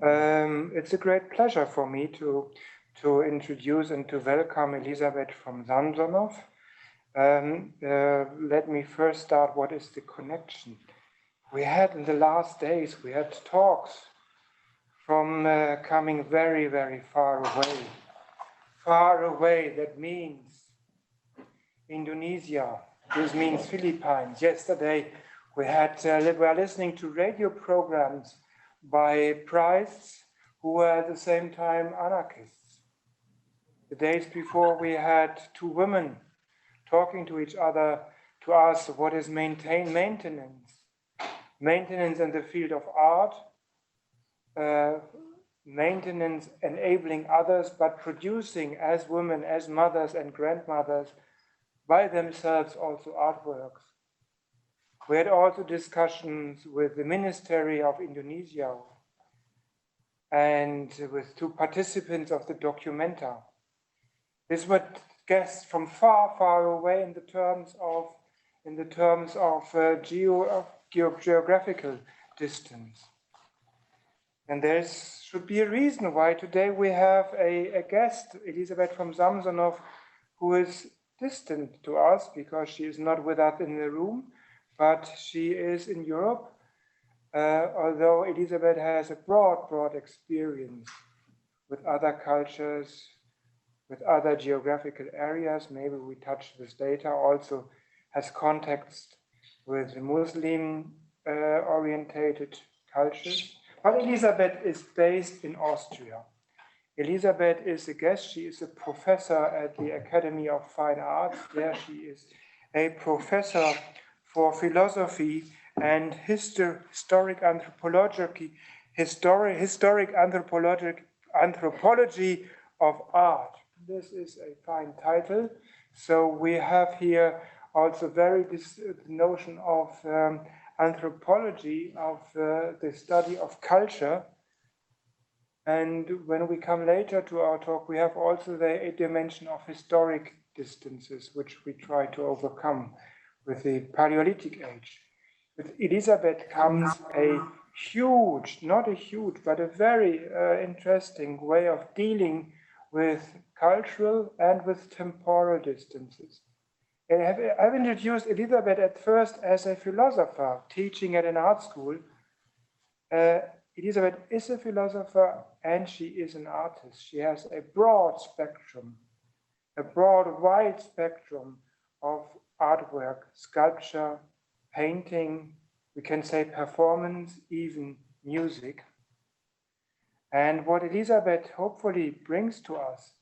It's a great pleasure for me to introduce and to welcome Elisabeth von Samsonow. Let me first start. What is the connection? We had in the last days, we had talks from coming very, very far away. Far away, that means Indonesia. This means Philippines. Yesterday, we were listening to radio programs by priests who were at the same time anarchists. The days before, we had two women talking to each other to ask what is maintenance. Maintenance in the field of art, maintenance enabling others, but producing as women, as mothers and grandmothers, by themselves also artworks. We had also discussions with the Ministry of Indonesia and with two participants of the documenta. These were guests from far, far away in the terms of geographical distance. And there should be a reason why today we have a guest, Elisabeth von Samsonow, who is distant to us because she is not with us in the room, but she is in Europe, although Elisabeth has a broad experience with other cultures, with other geographical areas. Maybe we touch this later. Also has contacts with Muslim-orientated cultures. But Elisabeth is based in Austria. Elisabeth is a guest. She is a professor at the Academy of Fine Arts. There she is a professor for philosophy and historic anthropology of art. This is a fine title. So we have here also this notion of anthropology, of the study of culture. And when we come later to our talk, we have also a dimension of historic distances, which we try to overcome with the Paleolithic age. With Elisabeth comes not a huge, but a very interesting way of dealing with cultural and with temporal distances. I've introduced Elisabeth at first as a philosopher teaching at an art school. Elisabeth is a philosopher and she is an artist. She has a wide spectrum of artwork, sculpture, painting, we can say performance, even music. And what Elisabeth hopefully brings to us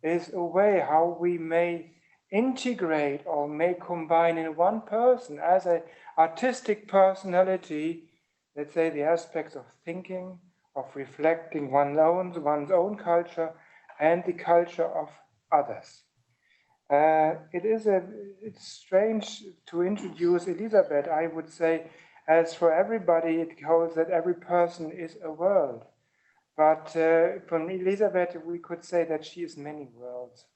is a way how we may integrate or may combine in one person as an artistic personality, let's say, the aspects of thinking, of reflecting one's own culture and the culture of others. It's strange to introduce Elisabeth. I would say, as for everybody, it holds that every person is a world. But from Elisabeth, we could say that she is many worlds.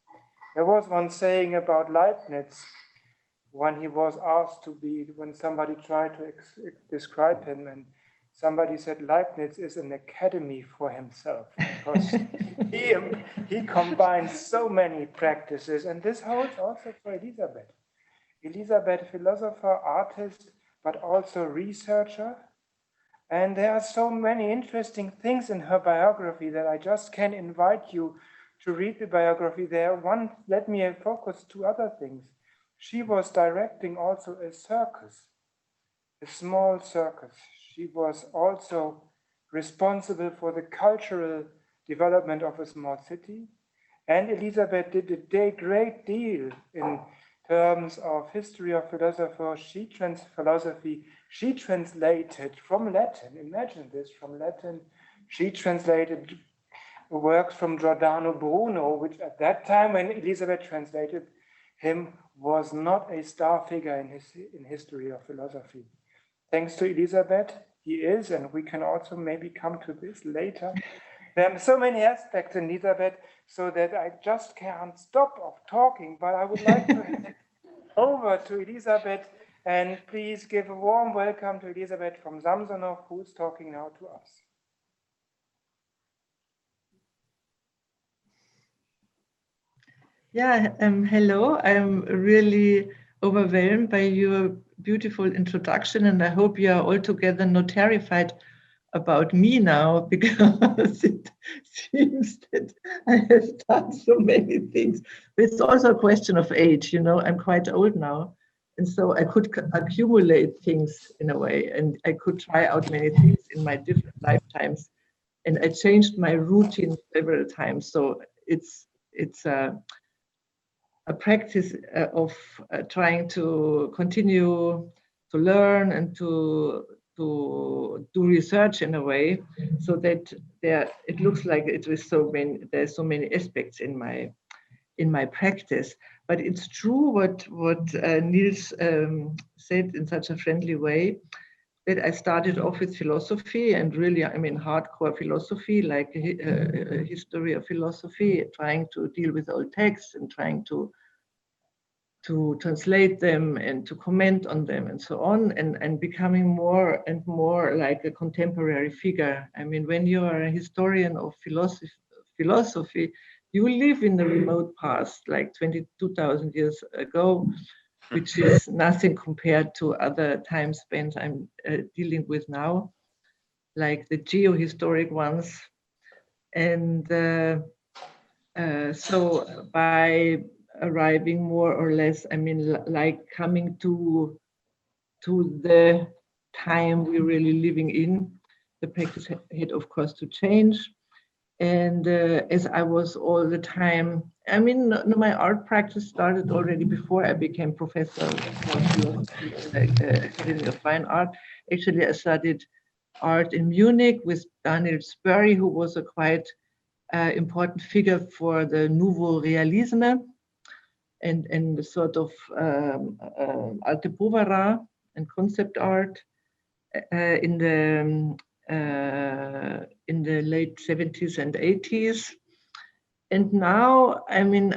There was one saying about Leibniz, when he was asked when somebody tried to describe him, and somebody said Leibniz is an academy for himself, because he combines so many practices, and this holds also for Elisabeth. Elisabeth, philosopher, artist, but also researcher. And there are so many interesting things in her biography that I just can invite you to read the biography there. Let me focus two other things. She was directing also a circus, a small circus. She was also responsible for the cultural development of a small city. And Elisabeth did a great deal in terms of history of philosophy. She translated from Latin, imagine this, from Latin. She translated works from Giordano Bruno, which at that time when Elisabeth translated him was not a star figure in history of philosophy. Thanks to Elisabeth, he is, and we can also maybe come to this later. There are so many aspects in Elisabeth, so that I just can't stop of talking, but I would like to hand over to Elisabeth, and please give a warm welcome to Elisabeth von Samsonow, who is talking now to us. Yeah, hello. I'm really overwhelmed by your beautiful introduction, and I hope you are all together not terrified about me now, because it seems that I have done so many things. But it's also a question of age, I'm quite old now. And so I could accumulate things in a way, and I could try out many things in my different lifetimes. And I changed my routine several times. So it's a practice of trying to continue to learn and to do research in a way, so that it looks like there's so many aspects in my practice. But it's true what Niels said in such a friendly way, that I started off with philosophy, and really, I mean, hardcore philosophy, like a history of philosophy, trying to deal with old texts and trying to translate them and to comment on them and so on, and becoming more and more like a contemporary figure. I mean, when you are a historian of philosophy, you live in the remote past, like 22,000 years ago, which is nothing compared to other time spans I'm dealing with now, like the geohistoric ones. And so by arriving more or less, I mean, like coming to the time we're really living in, the practice had, of course, to change. And as I was all the time, I mean, my art practice started already before I became professor of philosophy in the Academy of Fine Art. Actually, I studied art in Munich with Daniel Spurry, who was a quite important figure for the Nouveau Realisme and the sort of Alte Povera and concept art in the late 70s and 80s. And now, I mean,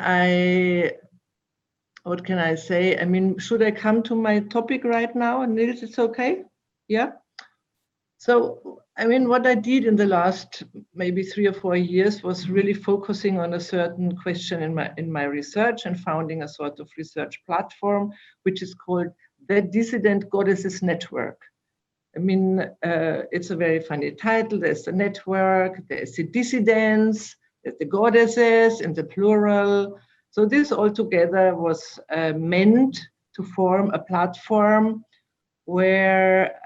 what can I say? I mean, should I come to my topic right now? And Nils, it's okay? Yeah? So, I mean, what I did in the last maybe 3 or 4 years was really focusing on a certain question in my research, and founding a sort of research platform, which is called the Dissident Goddesses Network. I mean, it's a very funny title. There's the network, there's the dissidents, there's the goddesses in the plural. So this all together was meant to form a platform where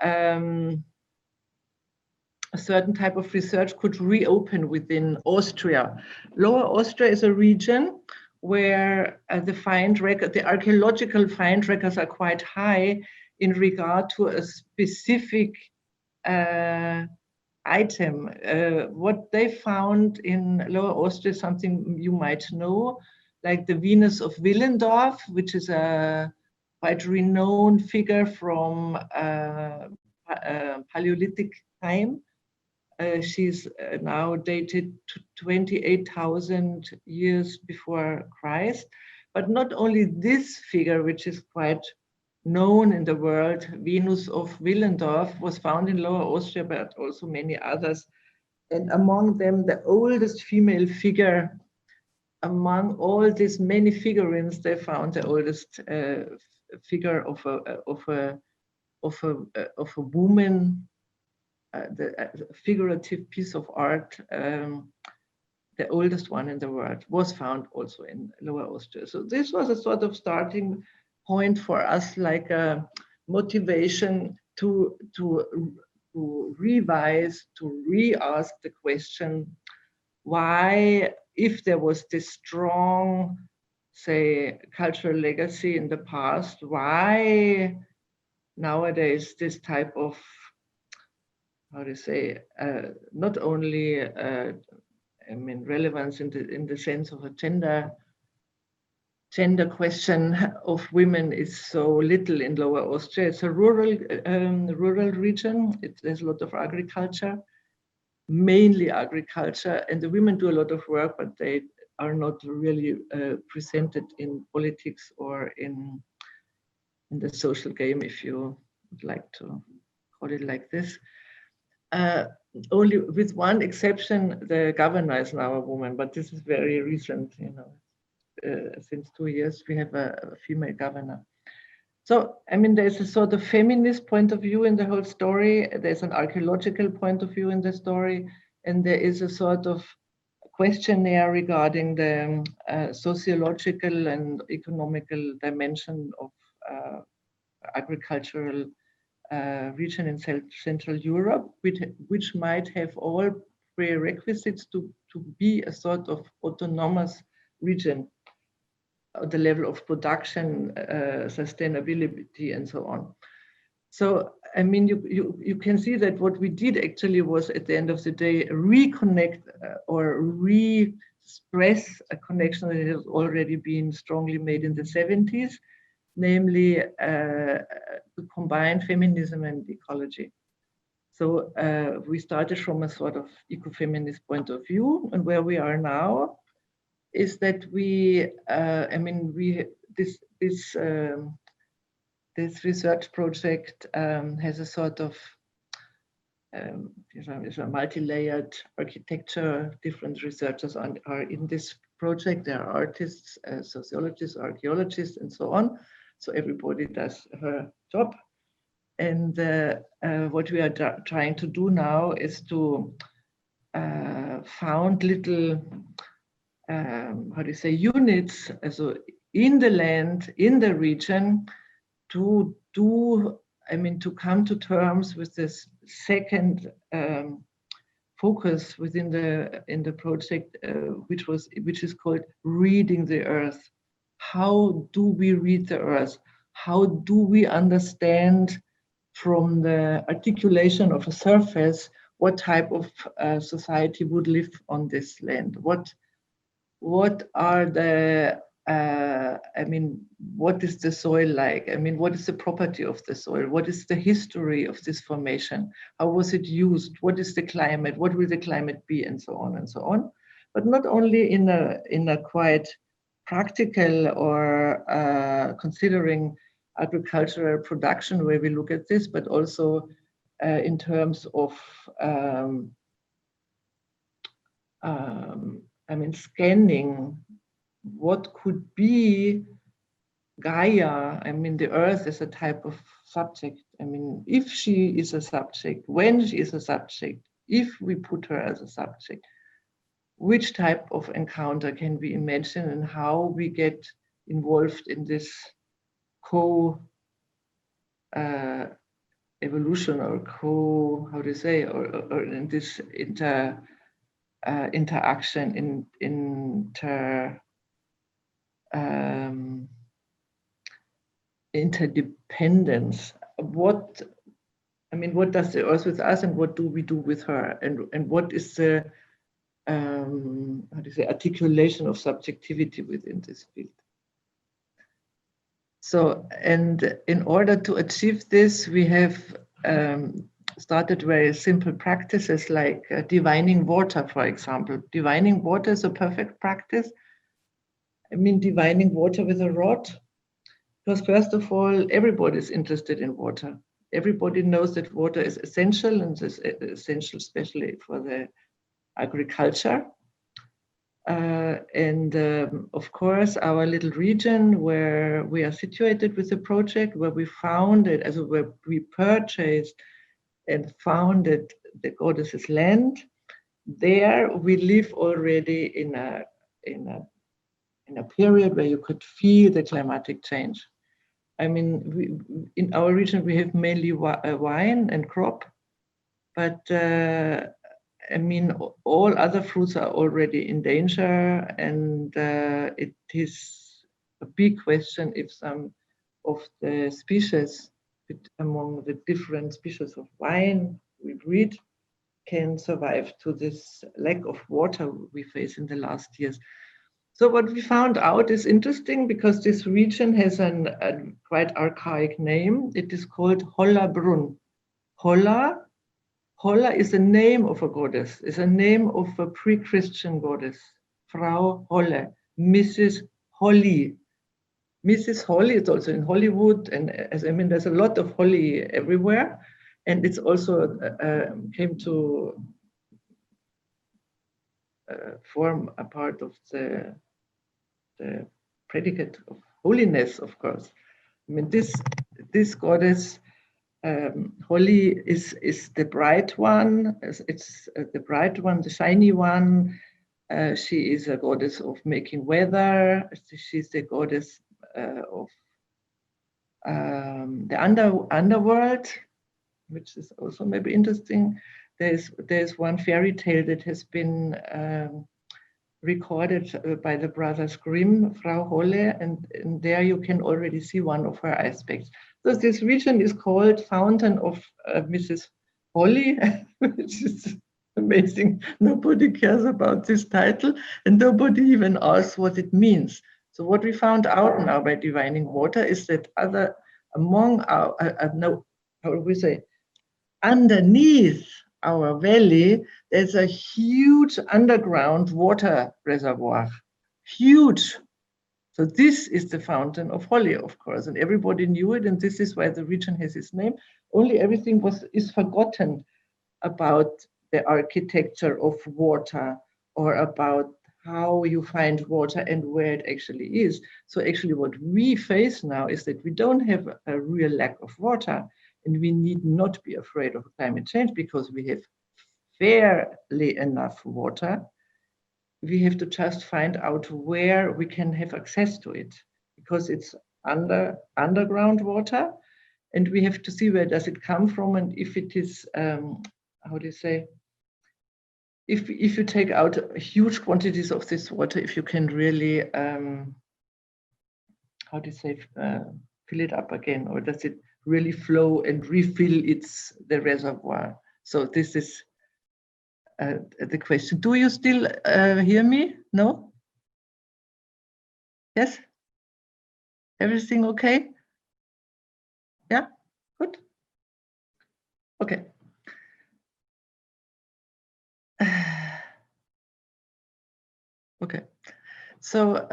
a certain type of research could reopen within Austria. Lower Austria is a region where the archaeological find records are quite high in regard to a specific item. What they found in Lower Austria is something you might know, like the Venus of Willendorf, which is a quite renowned figure from Paleolithic time. She's now dated to 28,000 years before Christ. But not only this figure, which is quite known in the world, Venus of Willendorf, was found in Lower Austria, but also many others. And among them, the oldest female figure among all these many figurines, they found the oldest figure of a woman. The figurative piece of art, the oldest one in the world, was found also in Lower Austria. So this was a sort of starting point for us, like a motivation to revise, to re-ask the question, why, if there was this strong, say, cultural legacy in the past, why nowadays this type of, how to say, not only I mean, relevance in the sense of a gender question of women is so little in Lower Austria. It's a rural region. There's a lot of agriculture, mainly agriculture, and the women do a lot of work, but they are not really presented in politics or in the social game, if you would like to call it like this. Only with one exception, the governor is now a woman, but this is very recent, since 2 years, we have a female governor. So, I mean, there's a sort of feminist point of view in the whole story. There's an archaeological point of view in the story. And there is a sort of questionnaire regarding the sociological and economical dimension of agricultural region in Central Europe, which might have all prerequisites to be a sort of autonomous region at the level of production, sustainability, and so on. So, I mean, you can see that what we did actually was, at the end of the day, reconnect or re-stress a connection that has already been strongly made in the 70s, namely to combine feminism and ecology. So we started from a sort of ecofeminist point of view, and where we are now is that we, I mean, this research project has a sort of is a multi-layered architecture. Different researchers are in this project. There are artists, sociologists, archaeologists, and so on. So everybody does her job. And what we are trying to do now is to found little, how do you say, units, so in the land, in the region, to do, I mean, to come to terms with this second focus within the project, which is called reading the earth. How do we read the earth? How do we understand from the articulation of a surface what type of society would live on this land? What are the I mean, what is the soil like? I mean, what is the property of the soil? What is the history of this formation? How was it used? What is the climate? What will the climate be? And so on and so on. But not only in a quite practical or considering agricultural production where we look at this, but also in terms of I mean, scanning what could be Gaia. I mean, the earth is a type of subject. I mean, if she is a subject, when she is a subject, if we put her as a subject, which type of encounter can we imagine and how we get involved in this evolution or how do you say, or in this interaction, interdependence. What does the earth with us, and what do we do with her, and what is the how do you say, articulation of subjectivity within this field? So, and in order to achieve this, we have started very simple practices like divining water, for example. Divining water is a perfect practice. I mean, divining water with a rod, because first of all, everybody is interested in water. Everybody knows that water is essential, and is essential especially for the agriculture. Of course, our little region where we are situated with the project, where we founded, as where we purchased and founded the goddess's land, there we live already in a period where you could feel the climatic change. I mean, in our region we have mainly wine and crop, but I mean, all other fruits are already in danger, and it is a big question if some of the species among the different species of wine we breed can survive to this lack of water we face in the last years. So what we found out is interesting, because this region has a quite archaic name. It is called Hollabrunn. Holla is the name of a goddess, is a name of a pre-Christian goddess, Frau Holle, Mrs. Holly. Mrs. Holly is also in Hollywood, and as I mean, there's a lot of holly everywhere, and it's also came to form a part of the the predicate of holiness, of course. I mean, this goddess Holly is the bright one. It's the bright one, the shiny one. She is a goddess of making weather. She's the goddess of the underworld, which is also maybe interesting. There's one fairy tale that has been recorded by the brothers Grimm, Frau Holle, and there you can already see one of her aspects. So this region is called Fountain of Mrs. Holly, which is amazing. Nobody cares about this title, and nobody even asks what it means. So what we found out now by divining water is that underneath our valley, there's a huge underground water reservoir, huge. So this is the Fountain of Holly, of course, and everybody knew it, and this is why the region has its name. Only everything is forgotten about the architecture of water or about how you find water and where it actually is. So actually what we face now is that we don't have a real lack of water, and we need not be afraid of climate change because we have fairly enough water. We have to just find out where we can have access to it, because it's underground water, and we have to see where does it come from, and if it is, how do you say, if you take out huge quantities of this water, if you can really, how do you say, fill it up again, or does it really flow and refill the reservoir? So this is the question. Do you still hear me? No? Yes? Everything okay? Yeah? Good? Okay. Okay. So,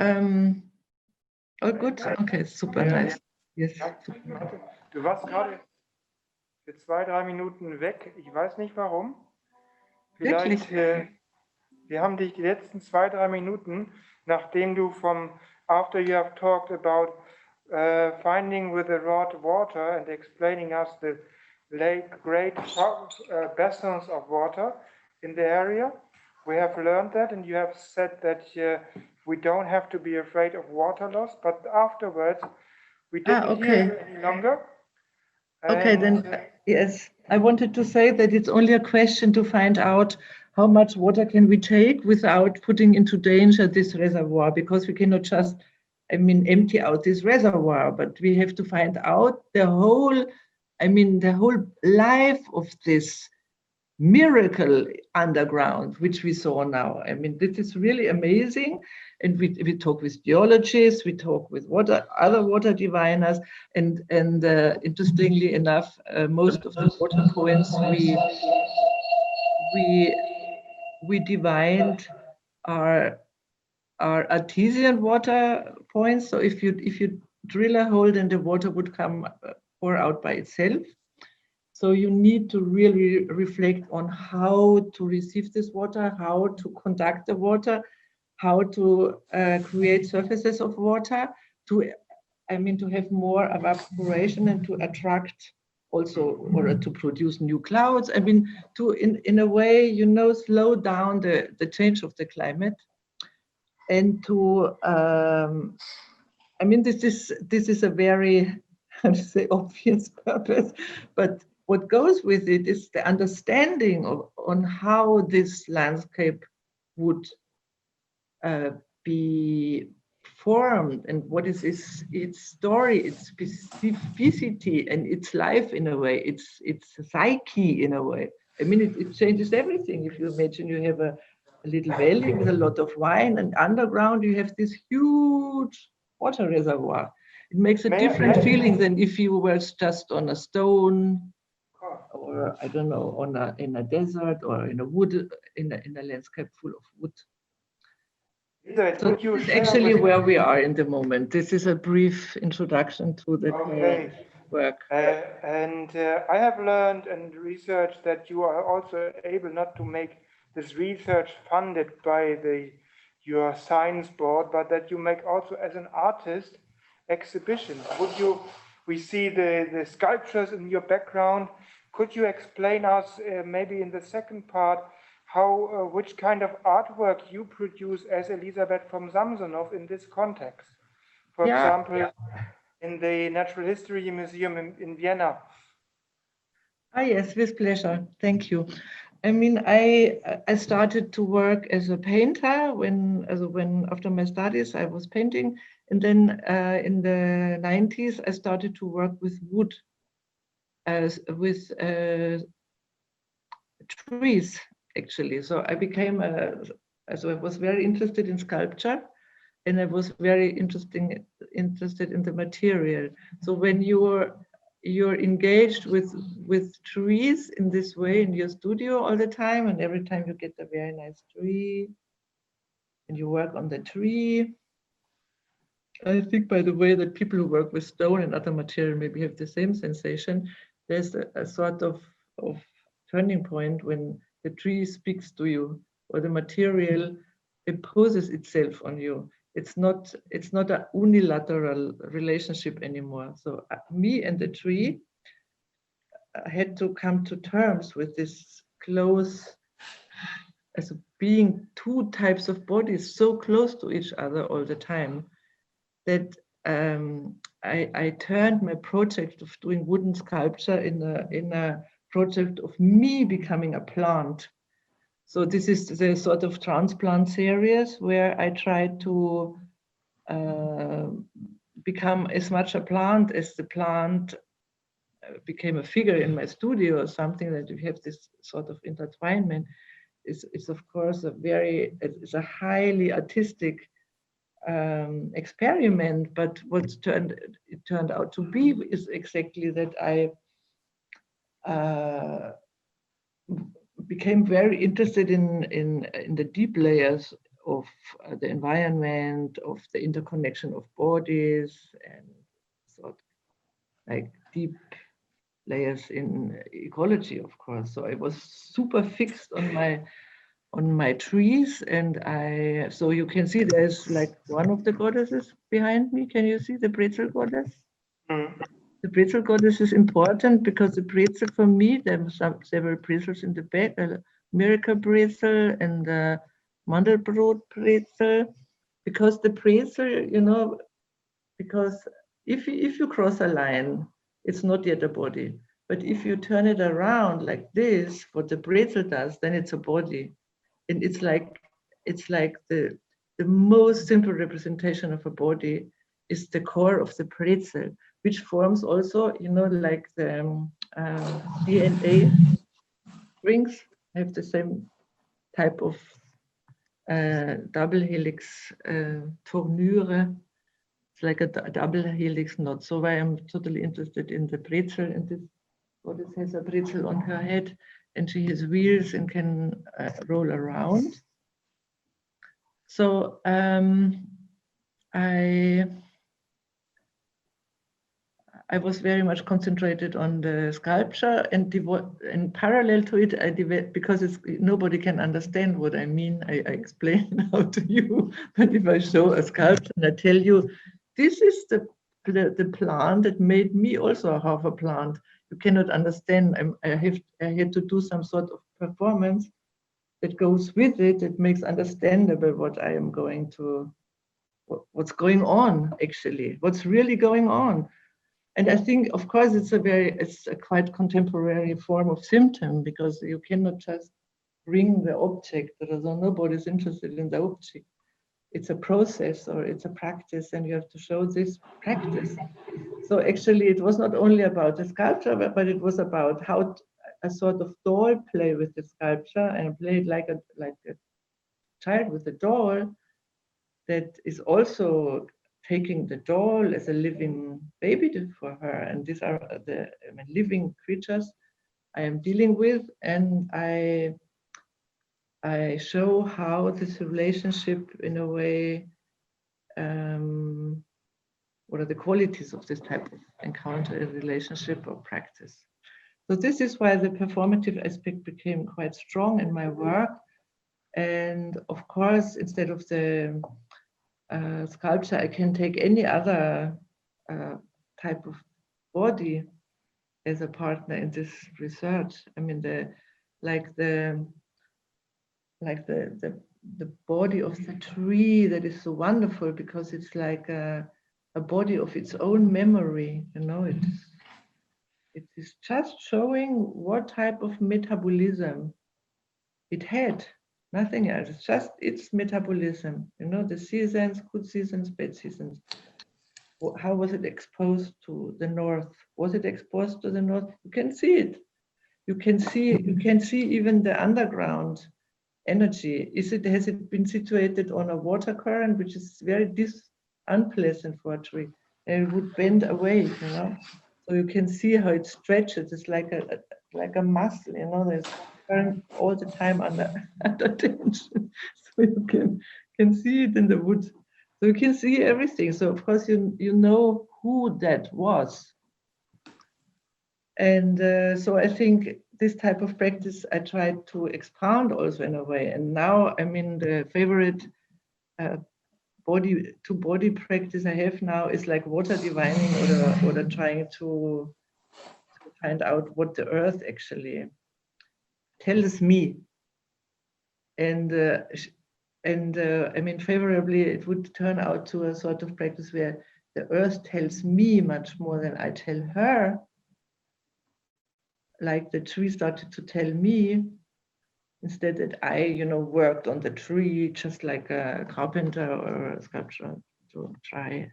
all good? Okay, super nice. Yes. Super. Du warst gerade für 2-3 Minuten weg. Ich weiß nicht warum. Vielleicht, wir haben dich die letzten 2-3 Minuten, nachdem du after you have talked about finding with the raw water and explaining us the great basins of water in the area, we have learned that, and you have said that we don't have to be afraid of water loss, but afterwards we didn't hear you any longer. Okay, then yes, I wanted to say that it's only a question to find out how much water can we take without putting into danger this reservoir, because we cannot just, empty out this reservoir, but we have to find out the whole life of this miracle underground, which we saw now. This is really amazing. And we talk with geologists, we talk with other water diviners, and interestingly enough, most of the water points we divined are artesian water points. So if you drill a hole, then the water would pour out by itself. So you need to really reflect on how to receive this water, how to conduct the water, how to create surfaces of water, to have more evaporation and to attract also, or to produce new clouds. To in a way, slow down the change of the climate, and to this is a very, how to say, obvious purpose, but what goes with it is the understanding on how this landscape would be formed, and what is its story, its specificity, and its life in a way, its psyche in a way. It changes everything. If you imagine you have a little valley with a lot of wine, and underground you have this huge water reservoir. It makes a different feeling than if you were just on a stone, or I don't know, in a desert, or in a wood, in a landscape full of wood. So this is actually where we are in the moment. This is a brief introduction to the work. And I have learned and researched that you are also able not to make this research funded by the your science board, but that you make also as an artist exhibitions. We see the sculptures in your background. Could you explain us maybe in the second part how which kind of artwork you produce as Elisabeth von Samsonow in this context? For example, in the Natural History Museum in Vienna. Ah, yes, with pleasure. Thank you. I mean, I started to work as a painter when after my studies I was painting, and then in the 90s I started to work with wood, with trees actually. So I became I was very interested in sculpture, and I was very interested in the material. So when you're engaged with trees in this way in your studio all the time, and every time you get a very nice tree and you work on the tree. I think, by the way, that people who work with stone and other material maybe have the same sensation. There's a sort of turning point when the tree speaks to you, or the material imposes itself on you. It's not a unilateral relationship anymore. So me and the tree had to come to terms with this close, as being two types of bodies so close to each other all the time, that I turned my project of doing wooden sculpture in a project of me becoming a plant. So this is the sort of transplant series where I try to become as much a plant as the plant became a figure in my studio, or something, that we have this sort of intertwinement. It's of course it's a highly artistic experiment, but what it turned out to be is exactly that I became very interested in the deep layers of the environment, of the interconnection of bodies, and sort of like deep layers in ecology, of course. So I was super fixed on my trees, and so you can see there's like one of the goddesses behind me. Can you see the pretzel goddess? Mm. The pretzel goddess is important because the pretzel, for me, there were several pretzels in the back, a miracle pretzel and the Mandelbrot pretzel, because the pretzel, because if you cross a line, it's not yet a body. But if you turn it around like this, what the pretzel does, then it's a body. And it's like the most simple representation of a body is the core of the pretzel, which forms also, like the DNA rings have the same type of double helix tournure. It's like a double helix knot. So I am totally interested in the pretzel, and this goddess has a pretzel on her head, and she has wheels and can roll around. So I was very much concentrated on the sculpture, and in parallel to it, I developed, because nobody can understand what I mean. I explain now to you, but if I show a sculpture and I tell you, this is the plant that made me also half a plant, you cannot understand. I had to do some sort of performance that goes with it, that makes understandable what I am going to, what's going on actually, what's really going on. And I think, of course, it's a quite contemporary form of symptom, because you cannot just bring the object. Nobody's interested in the object. It's a process, or it's a practice, and you have to show this practice. So actually, it was not only about the sculpture, but it was about how a sort of doll play with the sculpture, and play like a child with a doll that is also taking the doll as a living baby for her. And these are the living creatures I am dealing with, and I show how this relationship, in a way, what are the qualities of this type of encounter, a relationship or practice. So this is why the performative aspect became quite strong in my work. And of course, instead of the sculpture, I can take any other type of body as a partner in this research. I mean, the body of the tree that is so wonderful because it's like a body of its own memory. You know, it is just showing what type of metabolism it had. Nothing else. It's just its metabolism. You know, the seasons, good seasons, bad seasons. How was it exposed to the north? Was it exposed to the north? You can see it. You can see even the underground energy. Has it been situated on a water current, which is very unpleasant for a tree, and it would bend away, you know? So you can see how it stretches. It's like a muscle, you know. There's current all the time under tension, so you can see it in the wood. So you can see everything. So of course you know who that was. And so I think this type of practice I tried to expound also in a way. And now, I mean, the favorite body-to-body practice I have now is like water divining or trying to find out what the earth actually tells me. And I mean, favorably, it would turn out to a sort of practice where the earth tells me much more than I tell her. Like the tree started to tell me, instead that I, you know, worked on the tree just like a carpenter or a sculptor to try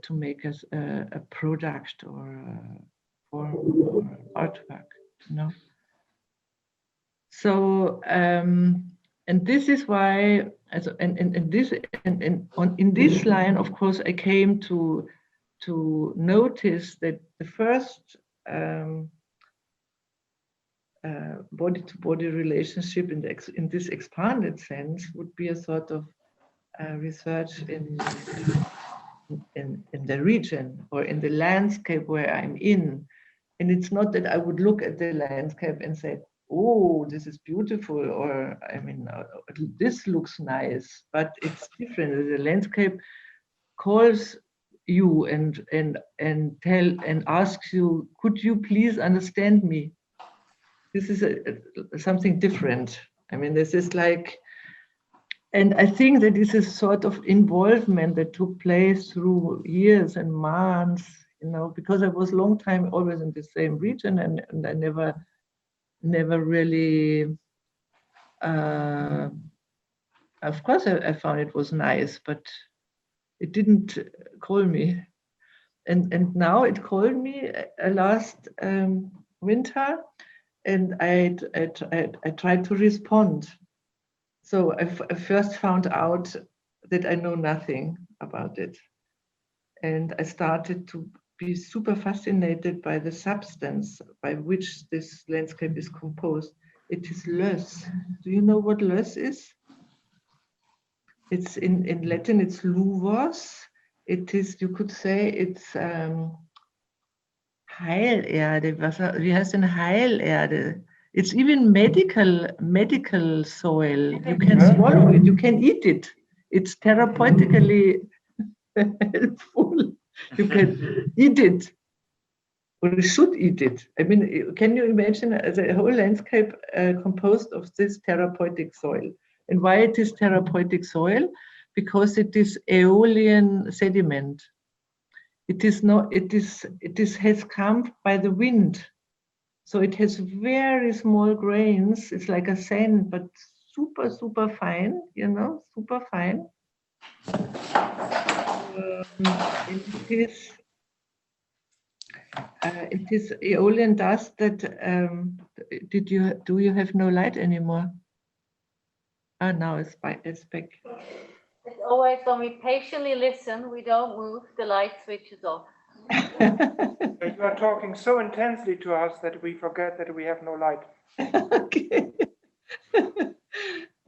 to make us a product or a form or artwork, you know. So and this is why, in this line, of course, I came to notice that the first body-to-body relationship in this expanded sense would be a sort of research in the region or in the landscape where I'm in. And it's not that I would look at the landscape and say, oh, this is beautiful, or I mean, this looks nice, but it's different. The landscape calls you and asks you, could you please understand me? This is something different. I mean, this is like, and I think that this is sort of involvement that took place through years and months, you know, because I was a long time always in the same region, and I never really, of course I found it was nice, but it didn't call me. And now it called me last winter, and I tried to respond. So I first found out that I know nothing about it. And I started to be super fascinated by the substance by which this landscape is composed. It is Löss. Do you know what Löss is? It's in Latin, it's luvos. It is, you could say, it's Heilerde. Wie heißt denn Heilerde? It's even medical soil. You can swallow it. You can eat it. It's therapeutically helpful. You can eat it, or you should eat it. I mean, can you imagine the whole landscape composed of this therapeutic soil? And why it is therapeutic soil? Because it is aeolian sediment. It is not. It has come by the wind. So it has very small grains. It's like a sand, but super, super fine, you know, super fine. It is aeolian dust that, do you have no light anymore? Ah, now it's back. It's always when we patiently listen, we don't move, the light switches off. You are talking so intensely to us that we forget that we have no light. Okay.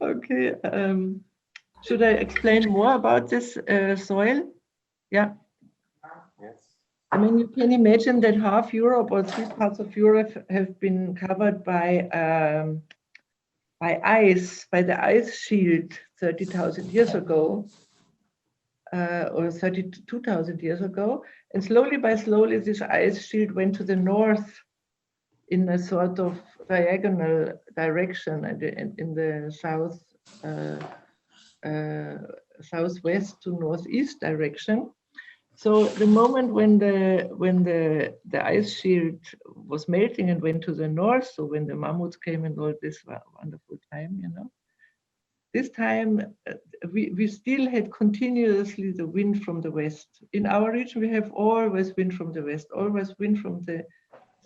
Okay. Should I explain more about this soil? Yeah. Yes. I mean, you can imagine that half Europe or 3 parts of Europe have been covered by by the ice shield 30,000 years ago, or 32,000 years ago, and slowly this ice shield went to the north in a sort of diagonal direction in the southwest to northeast direction. So the moment when the ice shield was melting and went to the north, so when the mammoths came and all this wonderful time, you know, this time we still had continuously the wind from the west. In our region, we have always wind from the west, always wind from the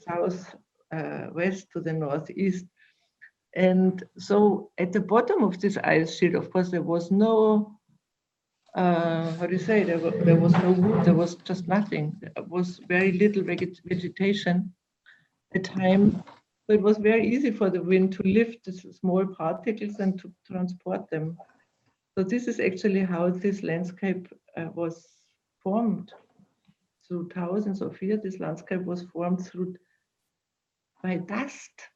south west to the northeast. And so at the bottom of this ice sheet, of course, there was no, how do you say, there was no wood, there was just nothing. There was very little vegetation at the time. So it was very easy for the wind to lift these small particles and to transport them. So this is actually how this landscape was formed. Through thousands of years, this landscape was formed by dust.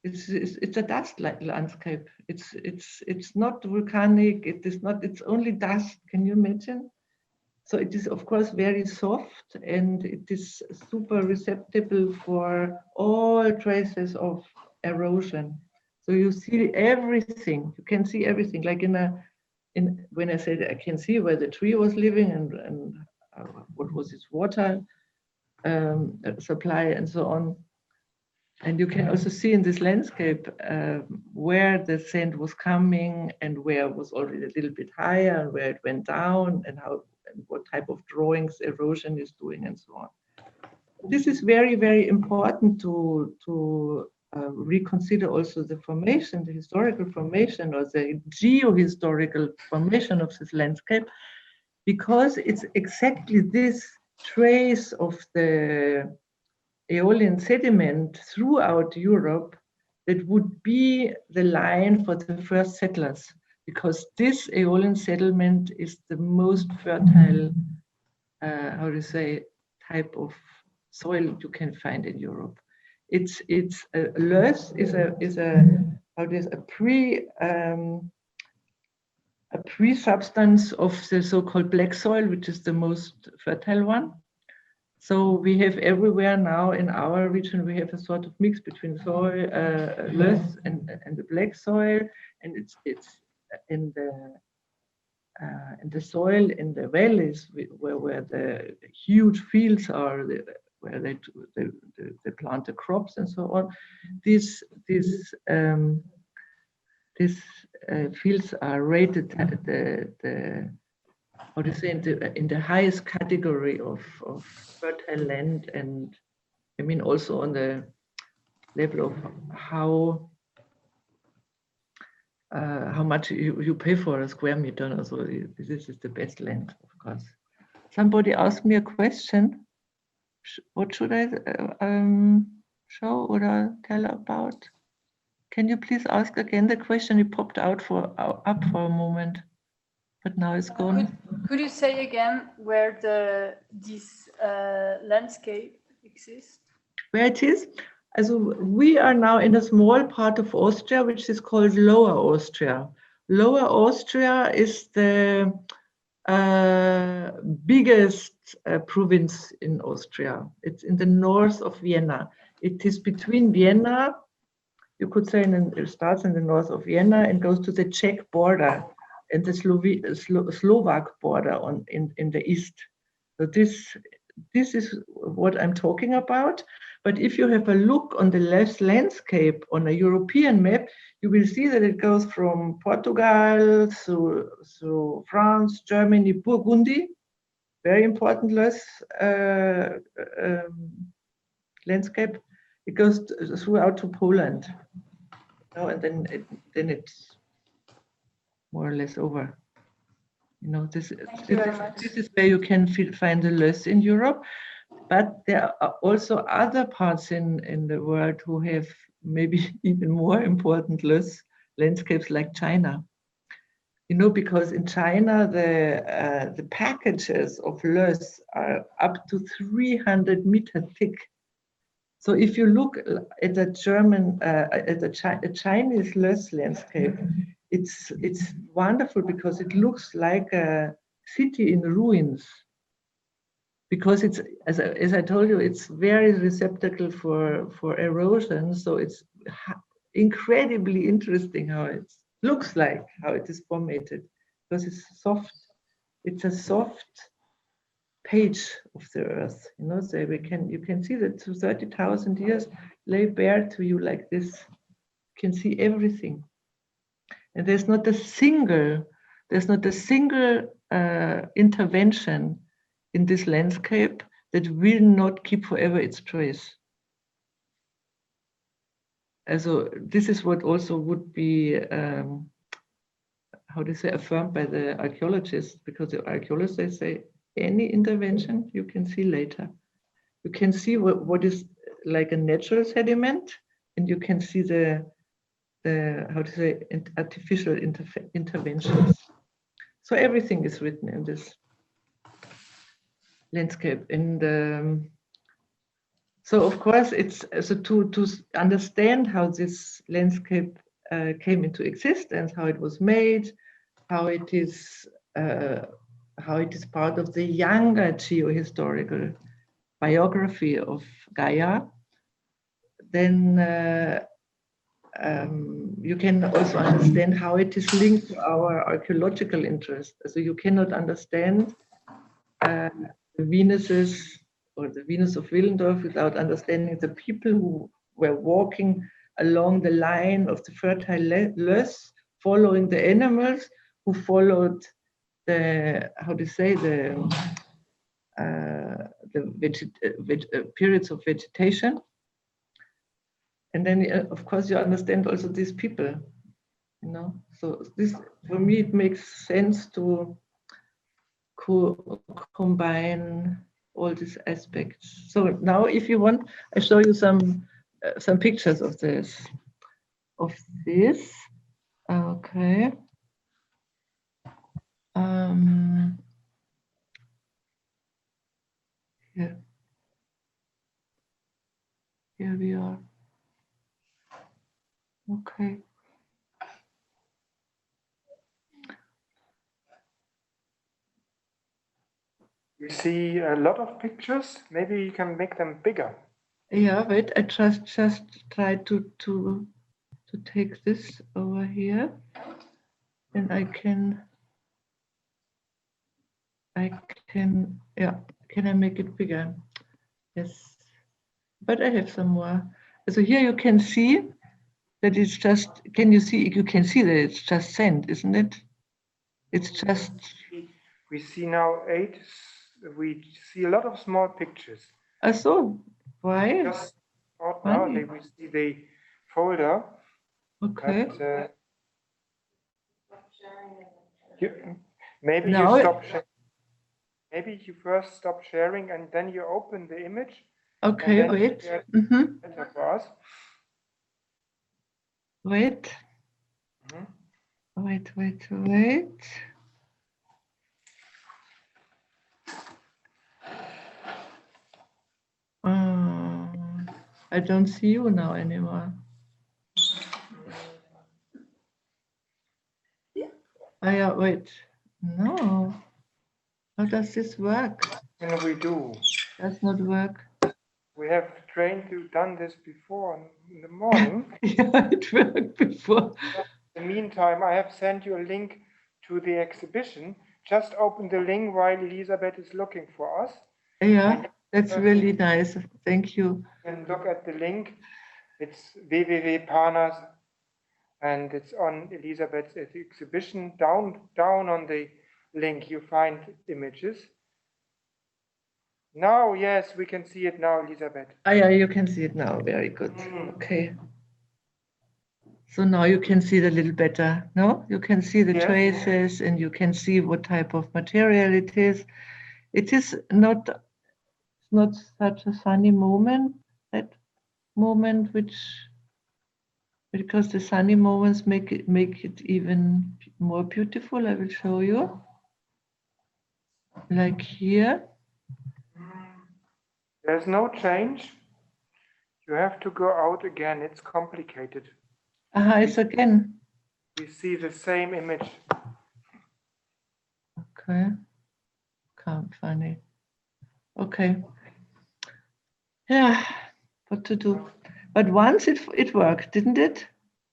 It's a dust landscape. It's not volcanic. It is not. It's only dust. Can you imagine? So it is, of course, very soft, and it is super receptible for all traces of erosion. So you see everything. You can see everything. Like when I said I can see where the tree was living and what was its water supply and so on. And you can also see in this landscape where the sand was coming and where it was already a little bit higher and where it went down and what type of drawings erosion is doing and so on. This is very, very important to reconsider also the formation, the historical formation or the geohistorical formation of this landscape, because it's exactly this trace of the Aeolian sediment throughout Europe that would be the line for the first settlers, because this Aeolian settlement is the most fertile, how to say, type of soil you can find in Europe. Löss is a pre-substance of the so-called black soil, which is the most fertile one. So we have everywhere now in our region, we have a sort of mix between soil, Löss and the black soil, and it's in the soil in the valleys where the huge fields are, where they plant the crops and so on. These fields are rated at the how to say in the highest category of fertile land, and I mean also on the level of how much you pay for a square meter. So this is the best land, of course. Somebody asked me a question. What should I show or tell about? Can you please ask again the question? It popped out up for a moment, but now it's gone. Could you say again where this landscape exists? Where it is? Also, we are now in a small part of Austria, which is called Lower Austria. Lower Austria is the biggest province in Austria. It's in the north of Vienna. It is between Vienna, you could say, it starts in the north of Vienna and goes to the Czech border and the Slovak border in the east. So this is what I'm talking about. But if you have a look on the left landscape on a European map, you will see that it goes from Portugal through France, Germany, Burgundy, very important landscape. It goes throughout to Poland, and then it's more or less over. This is where you can find the Löss in Europe. But there are also other parts in the world who have maybe even more important Löss landscapes, like China. Because in China, the packages of Löss are up to 300 meters thick. So if you look at the German, at the Chinese Löss landscape, it's wonderful because it looks like a city in ruins. Because it's, as I told you, it's very receptacle for erosion. So it's incredibly interesting how it looks like, how it is formatted, because it's soft. It's a soft page of the earth, you know. So you can see that 30,000 years lay bare to you like this. You can see everything, and there's not a single intervention in this landscape that will not keep forever its trace. So this is what also would be how to say, affirmed by the archaeologists, because the archaeologists, they say any intervention you can see later. You can see what is like a natural sediment, and you can see the how to say, artificial interventions. So everything is written in this landscape. And so of course it's so to understand how this landscape came into existence, how it was made, how it is part of the younger geohistorical biography of Gaia. Then you can also understand how it is linked to our archaeological interest. So you cannot understand the Venuses or the Venus of Willendorf without understanding the people who were walking along the line of the fertile Löss, following the animals, who followed the, how to say, the periods of vegetation. And then, of course, you understand also these people, you know. So this, for me, it makes sense to combine all these aspects. So now, if you want, I show you some pictures of this. Okay. Here we are. Okay. We see a lot of pictures. Maybe you can make them bigger. Yeah, wait, I just try to take this over here, and I can, yeah, can I make it bigger? Yes, but I have some more. So here you can see that it's just, you can see that it's just sand, isn't it? It's just. We see now 8, we see a lot of small pictures. So, why? Just now we see the folder. Okay. But, maybe you stop sharing. Maybe you first stop sharing and then you open the image. Okay, wait. Better for us. Wait. Wait. I don't see you now anymore. Oh yeah, wait. No. How does this work? What can we do? Does not work. We have done this before in the morning. Yeah, it worked before. In the meantime, I have sent you a link to the exhibition. Just open the link while Elisabeth is looking for us. Yeah, that's really nice. Thank you. And look at the link. It's www.panas, and it's on Elisabeth's exhibition. Down on the link, you find images. Now, yes, we can see it now, Elisabeth. Oh, yeah, you can see it now. Very good. Okay. So now you can see it a little better, no? You can see the traces, and you can see what type of material it is. It is not such a sunny moment, that moment because the sunny moments make it even more beautiful. I will show you. Like here. There's no change. You have to go out again. It's complicated. Aha, it's again. We see the same image. Okay. Can't find it. Okay. Yeah, what to do? But once it worked, didn't it?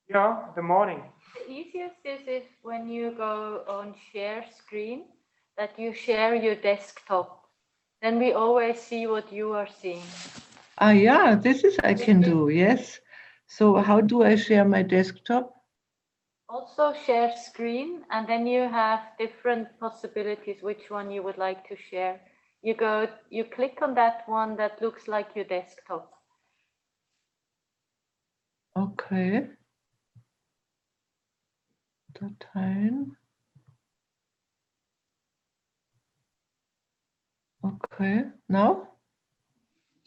Yeah, the morning. The easiest is if when you go on share screen, that you share your desktop. Then we always see what you are seeing. Ah, yeah, this is I can do, yes. So how do I share my desktop? Also share screen, and then you have different possibilities, which one you would like to share. You click on that one that looks like your desktop. Okay. Dateien. Okay, now?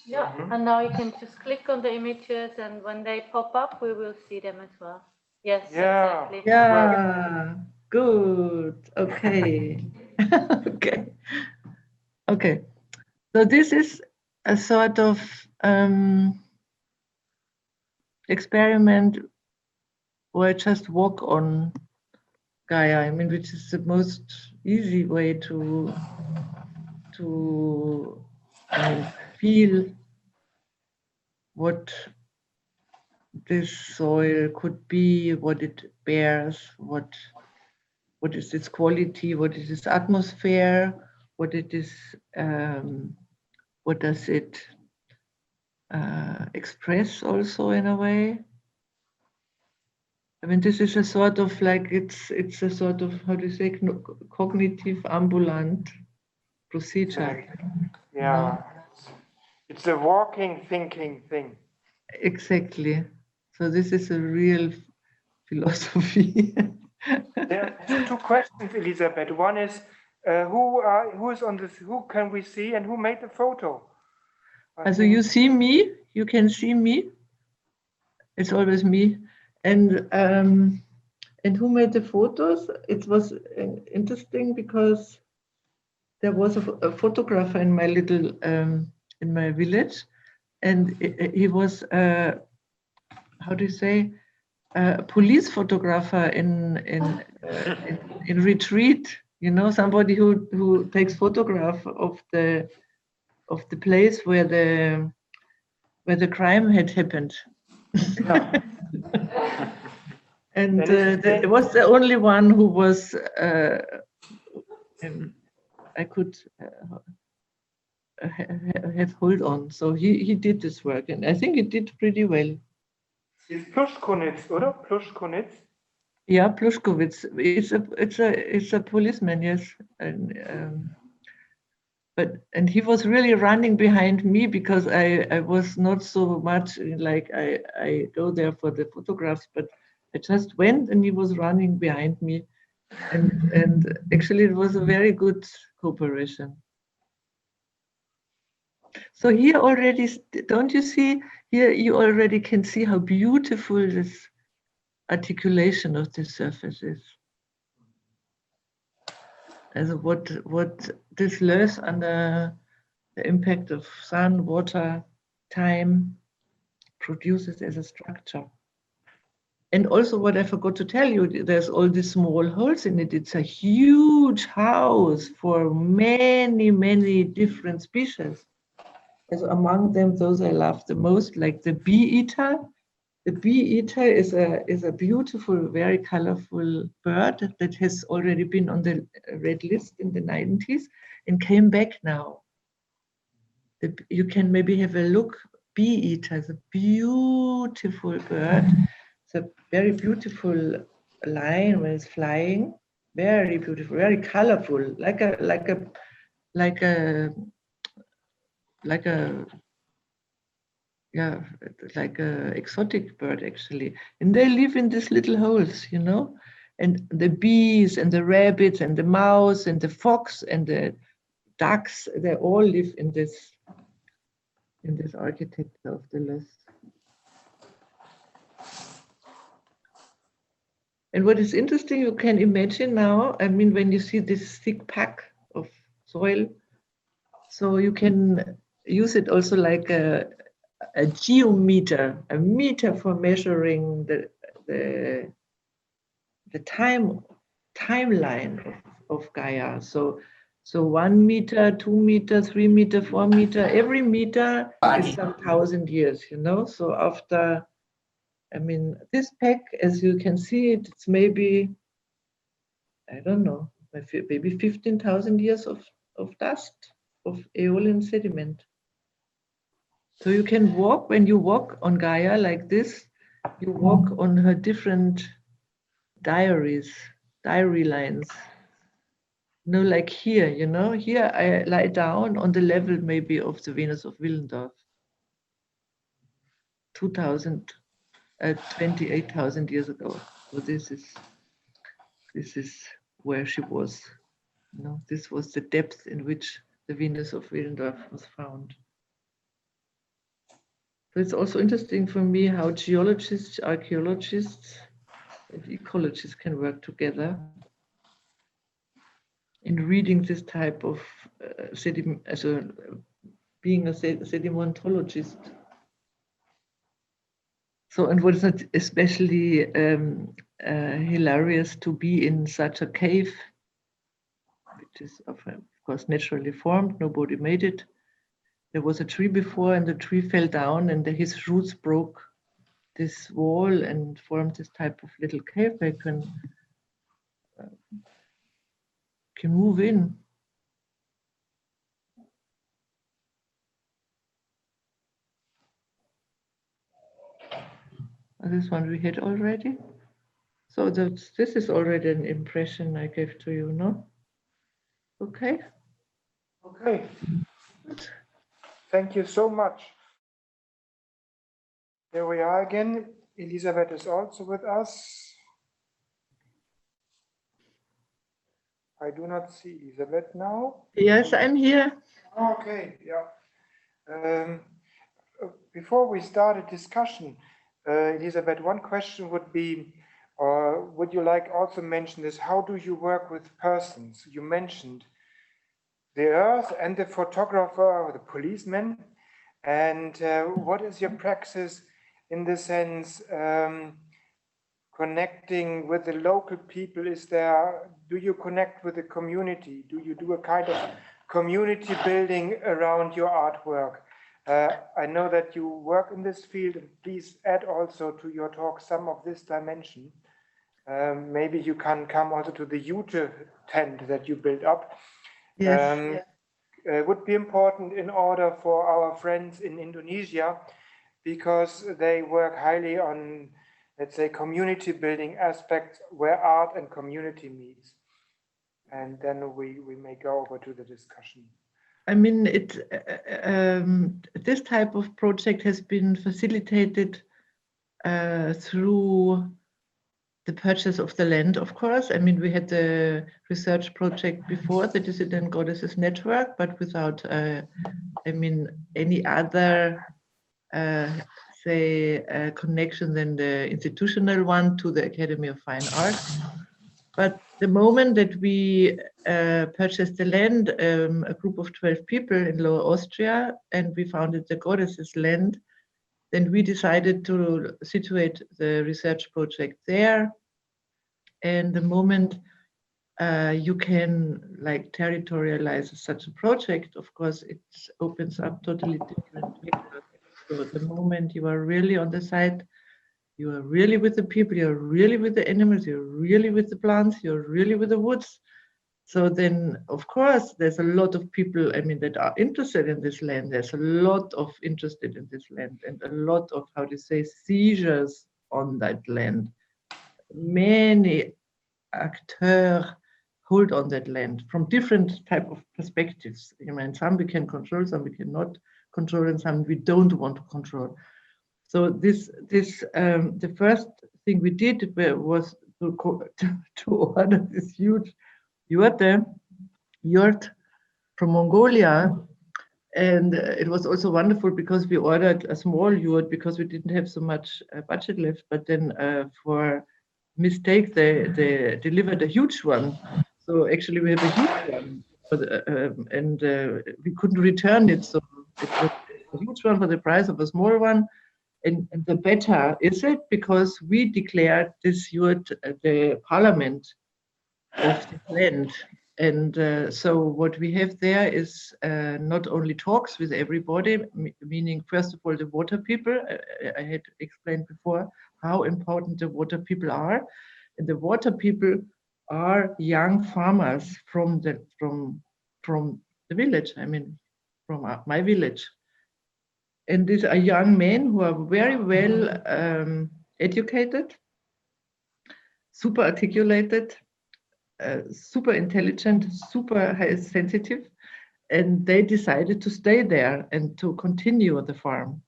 Yeah, and now you can just click on the images, and when they pop up, we will see them as well. Yes, Yeah. exactly. Yeah, good. Okay. Okay. Okay. So this is a sort of experiment where I just walk on Gaia. I mean, which is the most easy way to feel what this soil could be, what it bears, what is its quality, what is its atmosphere, what it is, what does it express also in a way. I mean, this is a sort of like, it's a sort of, how do you say, cognitive ambulant procedure. Yeah. It's a walking, thinking thing. Exactly. So this is a real philosophy. There are two questions, Elisabeth. One is who is on this? Who can we see, and who made the photo? So you see me, you can see me. It's always me. And who made the photos? It was interesting because there was a photographer in my little in my village, and he was how do you say, a police photographer in retreat. You know, somebody who takes photograph of the place where the crime had happened. Yeah. And it was the only one who was I could have hold on. So he did this work, and I think he did pretty well. Is Plushkonitz, oder? Plushkonitz? Yeah, Plushkowitz. It's a policeman, yes. And he was really running behind me because I was not so much like I go there for the photographs, but I just went and he was running behind me, and actually it was a very good cooperation. So here already, don't you see? Here you already can see how beautiful this articulation of the surface is. As what this Löss under the impact of sun, water, time produces as a structure. And also what I forgot to tell you, there's all these small holes in it. It's a huge house for many, many different species. As among them, those I love the most, like the bee eater. The bee eater is a beautiful, very colorful bird that has already been on the red list in the 90s and came back now. You can maybe have a look. Bee eater is a beautiful bird. It's a very beautiful line when it's flying. Very beautiful, very colorful, like a yeah, like a exotic bird actually. And they live in these little holes, you know, and the bees and the rabbits and the mouse and the fox and the ducks, they all live in this architecture of the Löss. And what is interesting, you can imagine now, I mean, when you see this thick pack of soil, so you can use it also like a a geometer, a meter for measuring the timeline of Gaia. So 1 meter, 2 meter, 3 meter, 4 meter, every meter is some 1,000 years, you know. So after, I mean, this pack, as you can see it, it's maybe, I don't know, maybe 15,000 years of dust, of aeolian sediment. So you can walk, when you walk on Gaia like this, you walk on her different diary lines. You know, like here, you know, here I lie down on the level maybe of the Venus of Willendorf. 28,000 years ago. So this is where she was. You know, this was the depth in which the Venus of Willendorf was found. So it's also interesting for me how geologists, archaeologists, and ecologists can work together in reading this type of being a sedimentologist. So, and what is especially hilarious to be in such a cave, which is of course naturally formed, nobody made it. There was a tree before and the tree fell down and his roots broke this wall and formed this type of little cave where you can move in. This one we had already. So this is already an impression I gave to you, no? Okay. Okay. Thank you so much. Here we are again. Elisabeth is also with us. I do not see Elisabeth now. Yes, I'm here. Okay, yeah. Before we start a discussion, Elisabeth, one question would be, or would you like also mention this, how do you work with persons? You mentioned the earth and the photographer or the policeman. And what is your praxis in the sense connecting with the local people? Do you connect with the community? Do you do a kind of community building around your artwork? I know that you work in this field, and please add also to your talk some of this dimension. Maybe you can come also to the Jute tent that you built up. Yes. Would be important in order for our friends in Indonesia, because they work highly on, let's say, community building aspects where art and community meets. And then we may go over to the discussion. I mean, this type of project has been facilitated through the purchase of the land, of course. I mean, we had the research project before, the Dissident Goddesses Network, but without, I mean, any other, connection than the institutional one to the Academy of Fine Arts. But the moment that we purchased the land, a group of 12 people in Lower Austria, and we founded the Goddesses Land, then we decided to situate the research project there. And the moment you can like territorialize such a project, of course, it opens up totally different networks. So the moment you are really on the site, you are really with the people, you're really with the animals, you're really with the plants, you're really with the woods. So then, of course, there's a lot of people, I mean, that are interested in this land. There's a lot of interested in this land and a lot of, how to say, seizures on that land. Many actors hold on that land from different type of perspectives. You know, some we can control, some we cannot control, and some we don't want to control. So the first thing we did was to order this huge yurt from Mongolia. And it was also wonderful because we ordered a small yurt because we didn't have so much budget left. But then for mistake, they delivered a huge one. So actually we have a huge one, and we couldn't return it. So it was a huge one for the price of a small one. And the better is it, because we declared this yurt the parliament of the land. And so what we have there is not only talks with everybody, meaning first of all the water people. I had explained before how important the water people are. And the water people are young farmers from the village, I mean, from my village. And these are young men who are very well educated, super articulated, super intelligent, super high sensitive, and they decided to stay there and to continue the farm.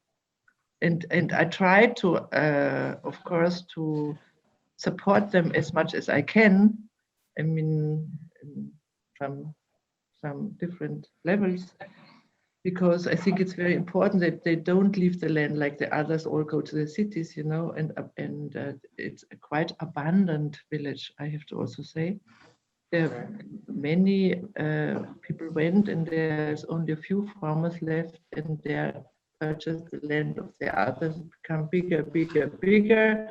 And I tried to, of course, to support them as much as I can. I mean, from some different levels, because I think it's very important that they don't leave the land like the others all go to the cities, you know, and it's a quite abandoned village, I have to also say. There many people went, and there's only a few farmers left, and they purchased the land of the others, become bigger, bigger, bigger,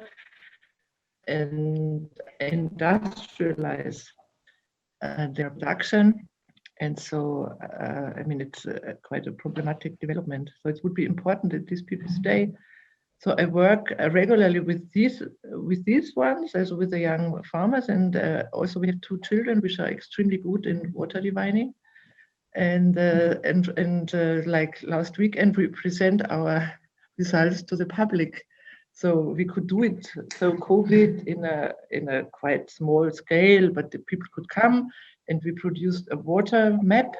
and industrialize their production. And so, I mean, it's quite a problematic development. So it would be important that these people stay. So I work regularly with these ones, also with the young farmers, and also we have 2 children which are extremely good in water divining. And like last weekend, we present our results to the public. So we could do it. So COVID in a quite small scale, but the people could come, and we produced a water map,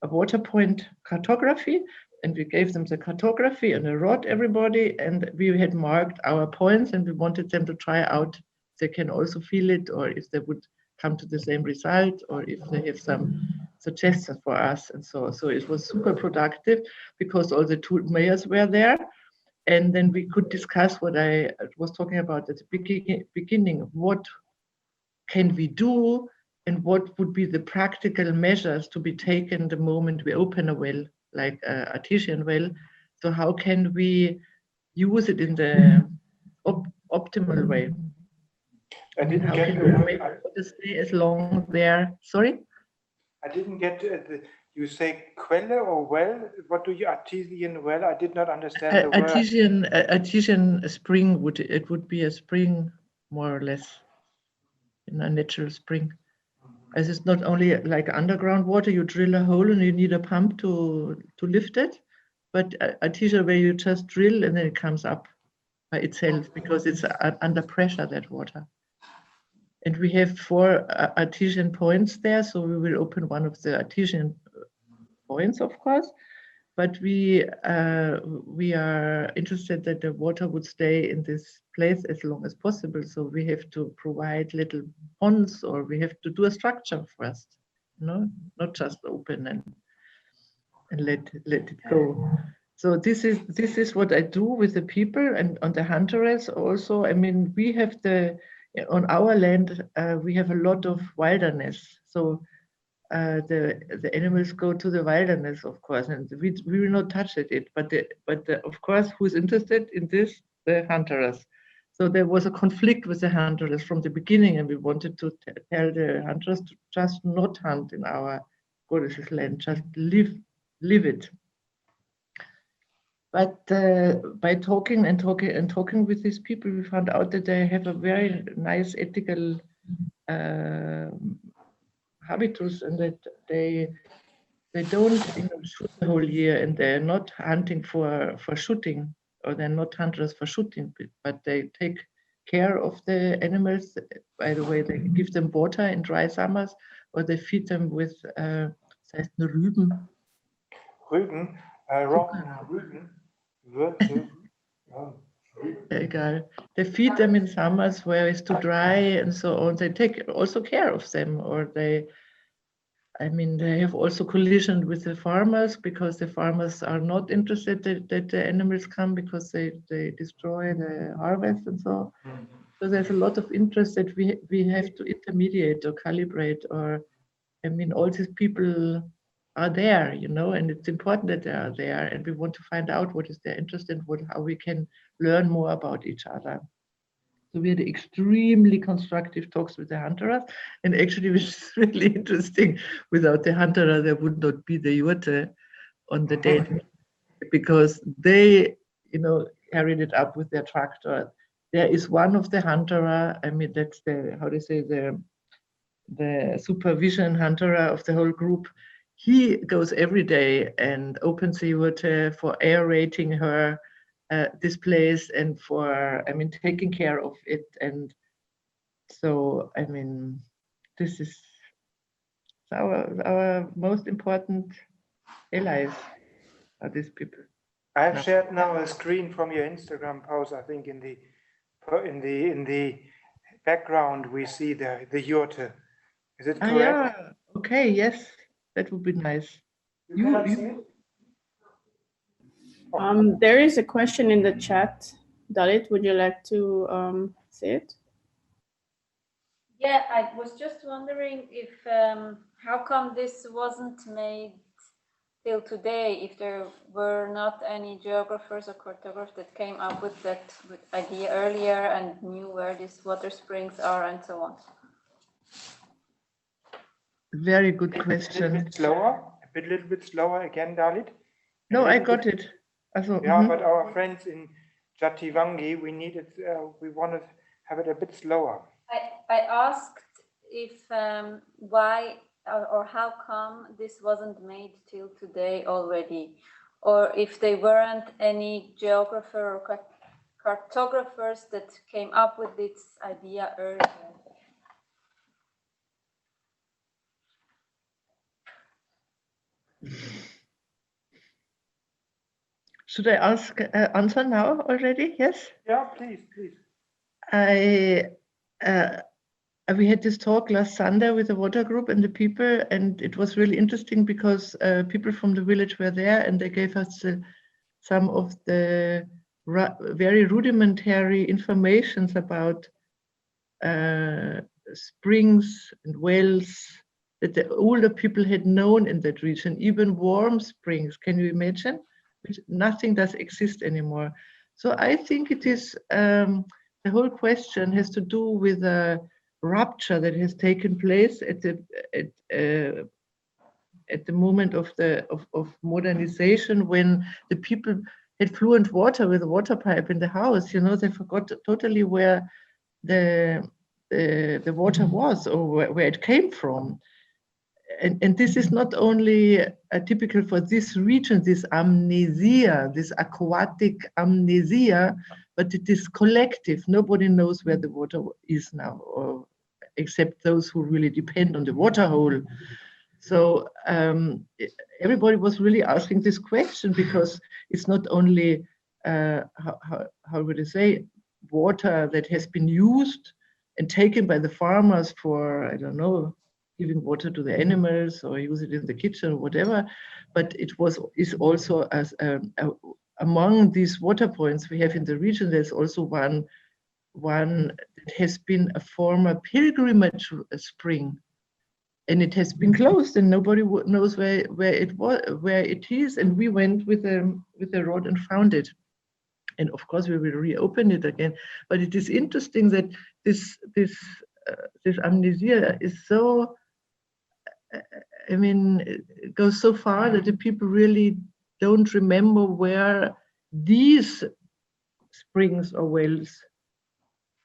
a water point cartography, and we gave them the cartography and a rod, everybody, and we had marked our points, and we wanted them to try out if they can also feel it, or if they would come to the same result, or if they have some suggestions for us. And so it was super productive, because all the 2 mayors were there. And then we could discuss what I was talking about at the beginning. What can we do, and what would be the practical measures to be taken the moment we open a well, like an artesian well? So how can we use it in the optimal way? I didn't how get can we make water stay as long there? Sorry? I didn't get you say quelle or well? What do you artesian well? I did not understand the word. Artesian spring would be a spring, more or less, in a natural spring. As it's not only like underground water, you drill a hole and you need a pump to lift it, but artesian where you just drill and then it comes up by itself, because it's under pressure, that water. And we have 4 artesian points there, so we will open one of the artesian points, of course. But we are interested that the water would stay in this place as long as possible. So we have to provide little ponds, or we have to do a structure first, you know, not just open and let it go. So this is what I do with the people, and on the hunteress also. I mean, we have on our land we have a lot of wilderness. So the animals go to the wilderness, of course, and we will not touch it. But of course, who's interested in this? The hunteress. So there was a conflict with the hunteress from the beginning, and we wanted to tell the hunteress to just not hunt in our goddess's land, just live it. But by talking with these people, we found out that they have a very nice ethical habitus, and that they don't shoot the whole year, and they're not hunting for shooting, or they're not hunters for shooting, but they take care of the animals. By the way, they give them water in dry summers, or they feed them with Rüben. Rüben, Rüben, Würze. Egal. They feed them in summers where it's too dry and so on. They take also care of them, or they have also collisioned with the farmers, because the farmers are not interested that the animals come, because they destroy the harvest and so. So there's a lot of interest that we have to intermediate or calibrate, or all these people are there, you know, and it's important that they are there, and we want to find out what is their interest and how we can learn more about each other. So we had extremely constructive talks with the Hunterers, and actually, which is really interesting, without the Hunterer, there would not be the Jurte on the day, because they, you know, carried it up with their tractor. There is one of the Hunterer, I mean, that's the, how do you say, the supervision Hunterer of the whole group. He goes every day and opens the Jurte for aerating her, this place, and for, I mean, taking care of it. And so, I mean, this is our most important allies are these people. I've shared now a screen from your Instagram post. I think in the background we see the Jurte. Is it correct? Yeah. Okay. Yes, that would be nice. You cannot see it? There is a question in the chat. Dalit, would you like to say it? Yeah, I was just wondering if how come this wasn't made till today, if there were not any geographers or cartographers that came up with that idea earlier and knew where these water springs are and so on. Very good A question. little bit slower again, Dalit. No, I got it. Also, yeah, but our friends in Jatiwangi, we want to have it a bit slower. I asked if why or how come this wasn't made till today already, or if there weren't any geographer or cartographers that came up with this idea earlier. Should I answer now already? Yes? Yeah, please. We had this talk last Sunday with the water group and the people, and it was really interesting because people from the village were there, and they gave us some of the very rudimentary informations about springs and wells that the older people had known in that region, even warm springs. Can you imagine? Nothing does exist anymore. So I think it is, the whole question has to do with a rupture that has taken place at the moment of modernization, when the people had fluent water with a water pipe in the house. You know, they forgot totally where the water was, or where it came from. And this is not only typical for this region, this amnesia, this aquatic amnesia, but it is collective. Nobody knows where the water is now, or except those who really depend on the water hole. So everybody was really asking this question, because it's not only, how would I say, water that has been used and taken by the farmers for, I don't know, giving water to the animals or use it in the kitchen or whatever, but is also as among these water points we have in the region. There's also one that has been a former pilgrimage spring, and it has been closed, and nobody knows where it is. And we went with a rod and found it, and of course we will reopen it again. But it is interesting that this amnesia is so, I mean, it goes so far that the people really don't remember where these springs or wells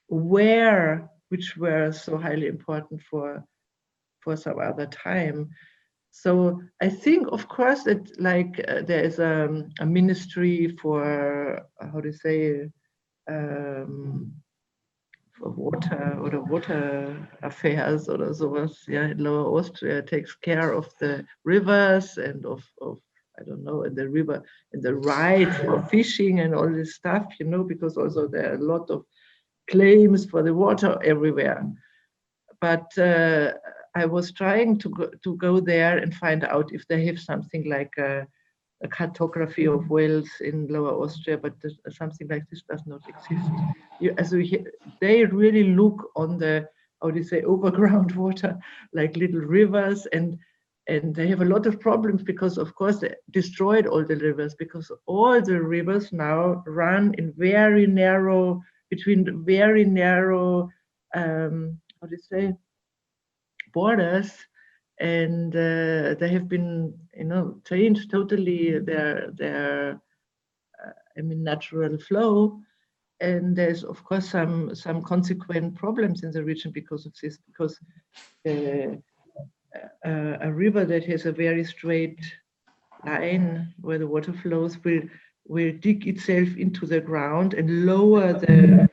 were, which were so highly important for some other time. So I think, of course, that like there is a ministry for, how to say, for water or the water affairs or sowas, yeah, in Lower Austria, takes care of the rivers and of I don't know, and the river and the rights for fishing and all this stuff, you know, because also there are a lot of claims for the water everywhere. But I was trying to go there and find out if they have something like a cartography of wells in Lower Austria, but something like this does not exist. They really look on the, how do you say, overground water, like little rivers, and And they have a lot of problems because, of course, they destroyed all the rivers, because all the rivers now run in very narrow, between very narrow, how do you say, borders, and they have been, changed totally their natural flow. And there's, of course, some consequent problems in the region because of this, because a river that has a very straight line where the water flows will dig itself into the ground and lower the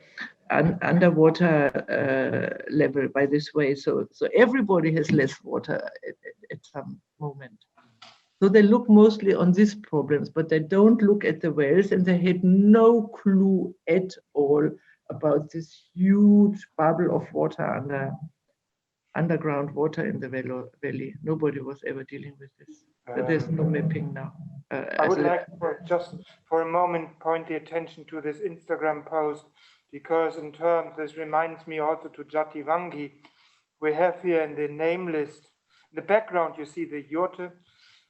underwater level by this way. So everybody has less water at some moment. So they look mostly on these problems, but they don't look at the wells, and they had no clue at all about this huge bubble of water underground water in the valley. Nobody was ever dealing with this. But there's no mapping now. I would like just for a moment point the attention to this Instagram post, because in terms, this reminds me also to Jatiwangi. We have here in the name list, in the background you see the Jurte,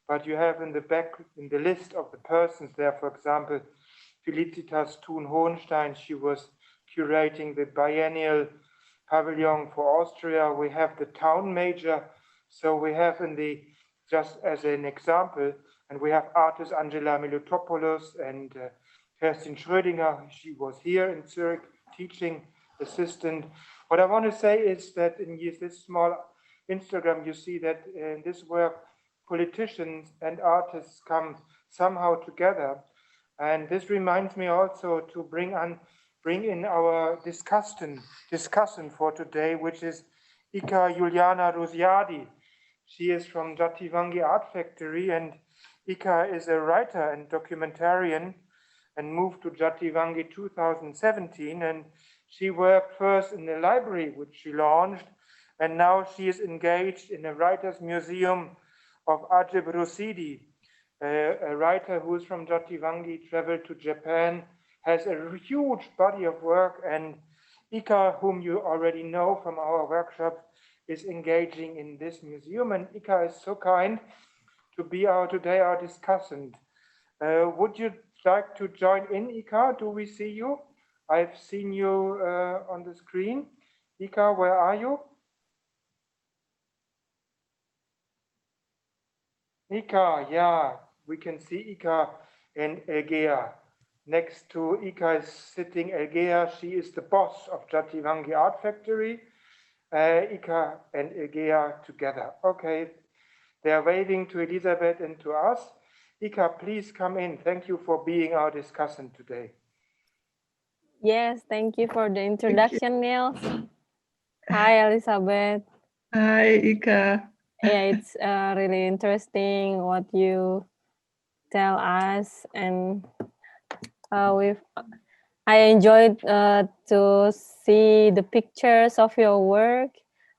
but you have in the list of the persons there, for example, Felicitas Thun-Hohenstein, she was curating the biennial pavilion for Austria. We have the town major, so we have just as an example, and we have artist Angela Milutopoulos and Kerstin Schrödinger. She was here in Zurich, teaching assistant. What I want to say is that in this small Instagram, you see that in this work, politicians and artists come somehow together. And this reminds me also to bring in our discussant for today, which is Ika Juliana Rosiadi. She is from Jatiwangi Art Factory, and Ika is a writer and documentarian and moved to Jatiwangi 2017. And she worked first in the library, which she launched, and now she is engaged in a writer's museum of Ajib Rosidi, a writer who is from Jatiwangi, traveled to Japan, has a huge body of work, and Ika, whom you already know from our workshop, is engaging in this museum. And Ika is so kind to be today our discussant. Would you like to join in, Ika? Do we see you? I've seen you on the screen. Ika, where are you? Ika, yeah, we can see Ika and Elgea. Next to Ika is sitting Elgea. She is the boss of Jatiwangi Art Factory. Ika and Elgea together. Okay, they are waving to Elisabeth and to us. Ika, please come in. Thank you for being our discussant today. Yes, thank you for the introduction, Niels. Hi, Elisabeth. Hi, Ika. Yeah, it's really interesting what you tell us, and I enjoyed to see the pictures of your work.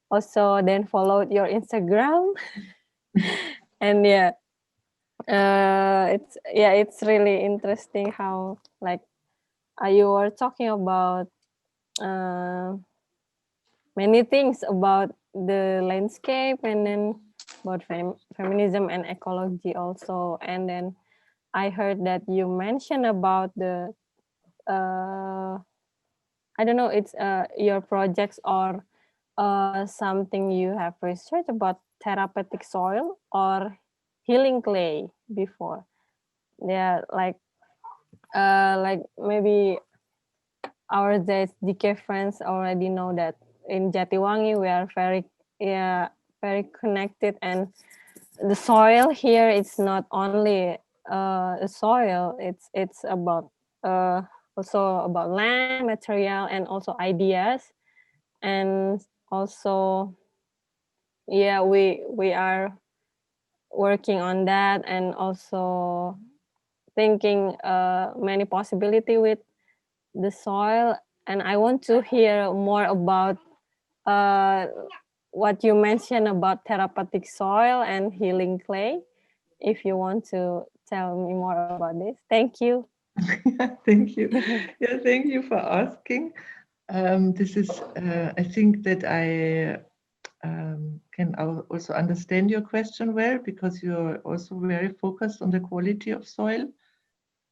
Also, then followed your Instagram, and it's really interesting how you were talking about many things about the landscape, and then about feminism and ecology also. And then I heard that you mentioned about the I don't know, it's your projects or something you have researched about therapeutic soil or healing clay before. Yeah, like maybe our DK friends already know that in Jatiwangi we are very connected, and the soil here, it's not only the soil, it's about also about land, material, and also ideas. And also we are working on that, and also thinking many possibility with the soil. And I want to hear more about what you mentioned about therapeutic soil and healing clay. If you want to tell me more about this. Thank you. Thank you. Yeah, thank you for asking. This is, I think that I can can also understand your question well, because you're also very focused on the quality of soil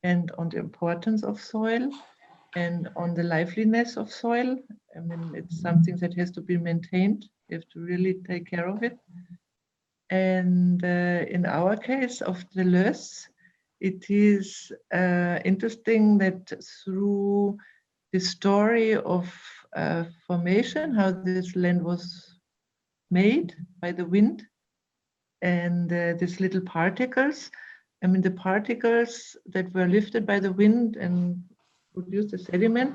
and on the importance of soil and on the liveliness of soil. I mean, it's something that has to be maintained. You have to really take care of it. And in our case of the Löss, it is interesting that through the story of formation, how this land was made by the wind, and these little particles. I mean, the particles that were lifted by the wind and produced the sediment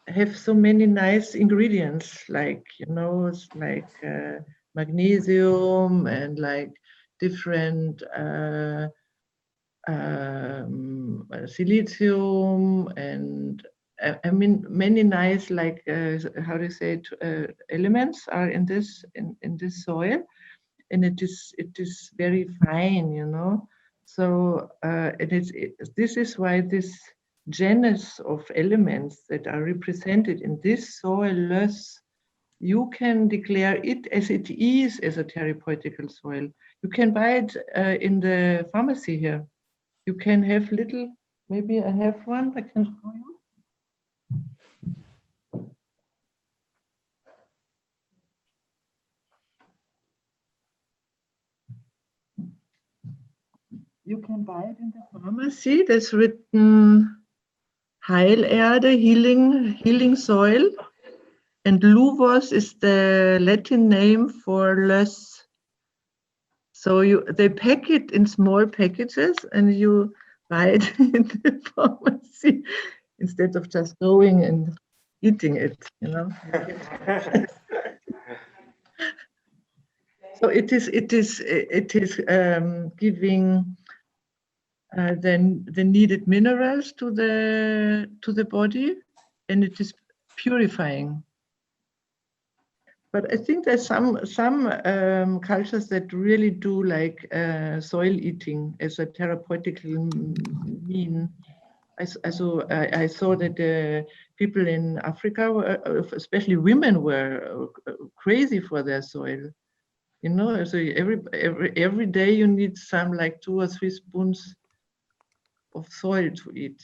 have so many nice ingredients, like, you know, it's like magnesium and like different silicium, and I mean many nice, like how do you say it, elements are in this soil, and it is very fine, you know. So this is why this genus of elements that are represented in this soil Löss, you can declare it as it is as a therapeutical soil. You can buy it in the pharmacy here. You can have little, maybe I have one I can show you. You can buy it in the pharmacy. There's written Heilerde, healing soil, and Luvos is the Latin name for Löss. So they pack it in small packages and you buy it in the pharmacy instead of just going and eating it, you know. So it is giving the needed minerals to the body, and it is purifying. But I think there's some cultures that really do like soil eating as a therapeutic mean. I saw that the people in Africa, especially women, were crazy for their soil. You know, so every day you need some, like 2 or 3 spoons of soil to eat.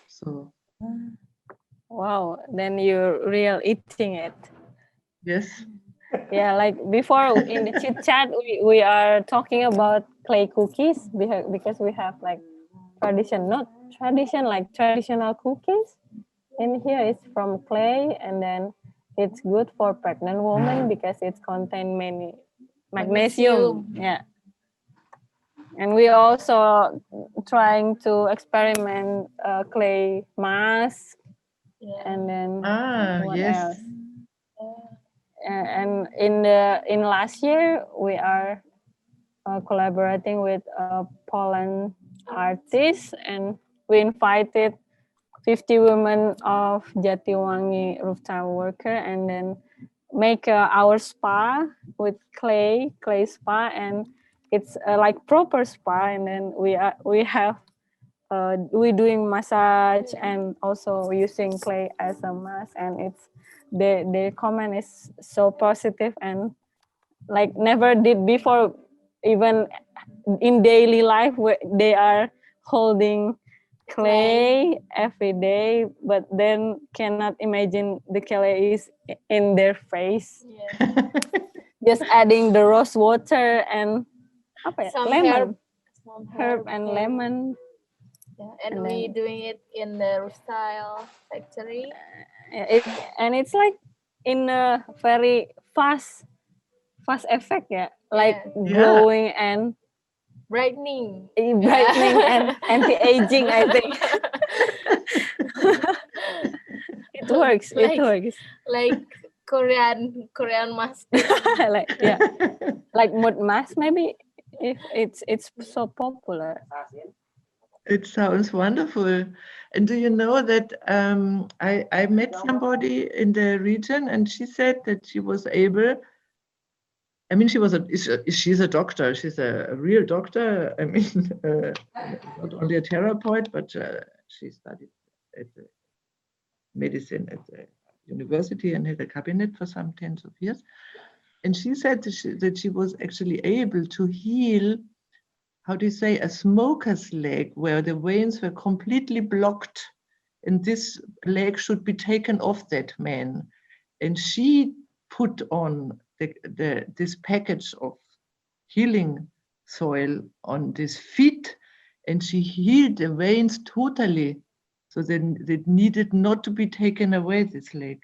So. Wow, then you're real eating it. Yes. Yeah, like before in the chit chat, we are talking about clay cookies because we have like traditional cookies. In here it's from clay, and then it's good for pregnant women because it contains many magnesium. Yeah. And we also trying to experiment clay mask, and then what else? And in last year we are collaborating with Poland artists, and we invited 50 women of Jatiwangi rooftop worker, and then make our spa with clay spa, and it's like proper spa, and then we doing massage and also using clay as a mask, and it's the comment is so positive, and like never did before, even in daily life where they are holding clay every day, but then cannot imagine the clay is in their face. Just adding the rose water and lemon, herb and lemon. And we doing it in the style factory. It's like in a very fast effect, like glowing and brightening and anti-aging, I think. It works. Like Korean mask. Like mud mask, maybe, if it's so popular. It sounds wonderful. And do you know that I met somebody in the region, and she said that she was able, I mean, she's a doctor, she's a real doctor. I mean, not only a therapist, but she studied at medicine at the university and had a cabinet for some tens of years. And she said that she was actually able to heal, how do you say, a smoker's leg where the veins were completely blocked, and this leg should be taken off that man. And she put on this package of healing soil on this feet, and she healed the veins totally. So then it needed not to be taken away, this leg.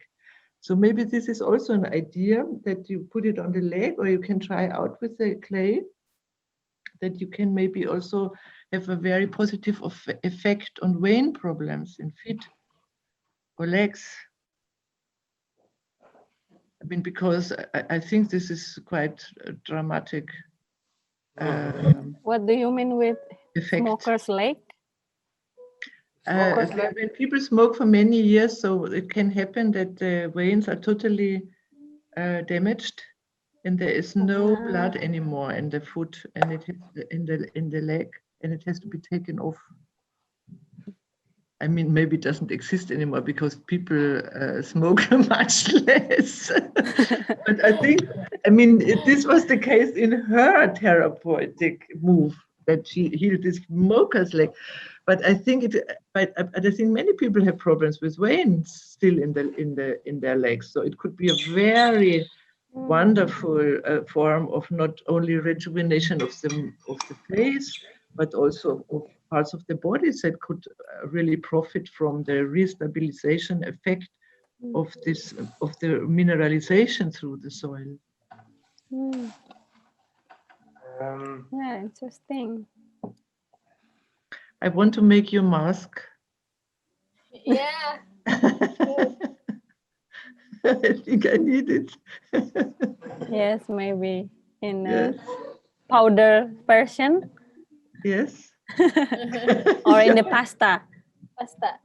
So maybe this is also an idea that you put it on the leg, or you can try out with the clay, that you can maybe also have a very positive effect on vein problems in feet or legs. I mean, because I think this is quite a dramatic What do you mean with effect. smoker's leg? When people smoke for many years, so it can happen that the veins are totally damaged, and there is no blood anymore in the foot, and it is in the leg, and it has to be taken off. I mean, maybe it doesn't exist anymore because people smoke much less. But I think, I mean, this was the case in her therapeutic move, that she healed this smoker's leg. But I think I think many people have problems with veins still in their legs. So it could be a very wonderful form of not only rejuvenation of the face, but also of parts of the bodies that could really profit from the restabilization effect of the mineralization through the soil. Yeah, interesting. I want to make you a mask. Yeah. I think I need it. Yes, maybe in a Yes. powder version. Yes. Or in the pasta. Pasta.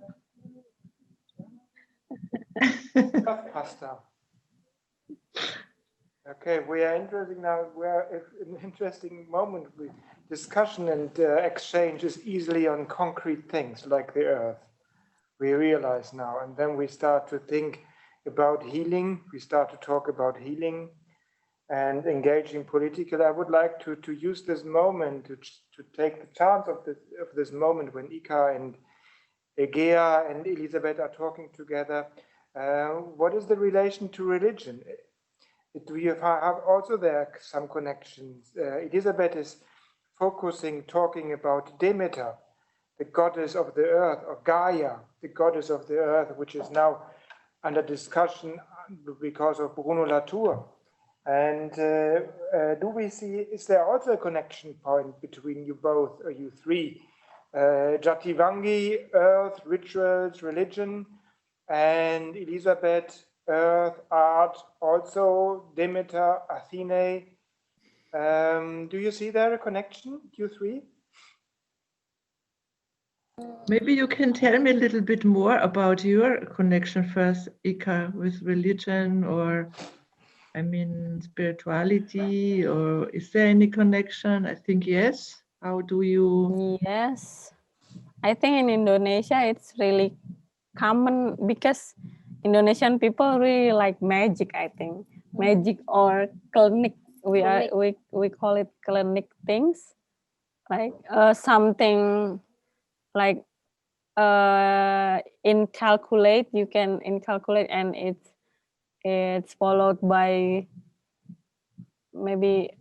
Pasta. Okay, we are interesting now. We are in an interesting moment. Discussion and exchange is easily on concrete things like the earth. We realize now, and then we start to think about healing. We start to talk about healing and engaging political. I would like to use this moment to take the chance of this moment when Ika and Gaia and Elisabeth are talking together. What is the relation to religion? Do you have also there some connections? Elisabeth is talking about Demeter, the goddess of the earth, or Gaia, the goddess of the earth, which is now under discussion because of Bruno Latour. And do we see, is there also a connection point between you both, or you three? Jatiwangi, earth, rituals, religion, and Elisabeth, earth, art, also Demeter, Athene. Do you see there a connection, you three? Maybe you can tell me a little bit more about your connection first, Ika, with religion, or I mean spirituality, or is there any connection? I think yes. How do you? Yes, I think in Indonesia it's really common because Indonesian people really like magic. I think magic or clinic. We call it clinic things, like something like incalculate. You can incalculate, and it's followed by maybe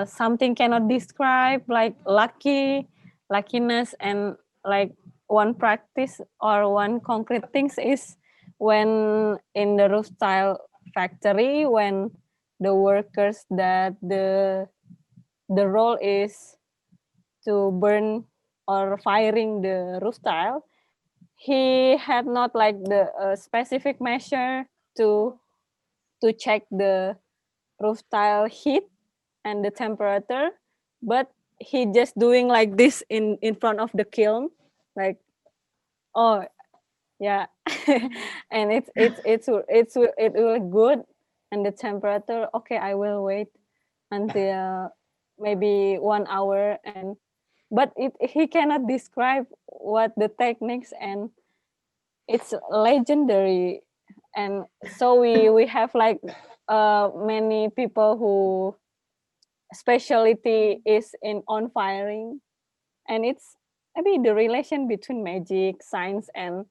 something cannot describe, like luckiness, and like one practice or one concrete things is when in the roof tile factory, when the workers that the role is to burn or firing the roof tile, he had not like the specific measure to check the roof tile heat and the temperature, but he just doing like this in front of the kiln, like, oh yeah. And it will good, and the temperature, okay, I will wait until maybe 1 hour, and but he cannot describe what the techniques, and it's legendary. And so we have like many people who specialty is in on firing, and it's maybe the relation between magic, science, and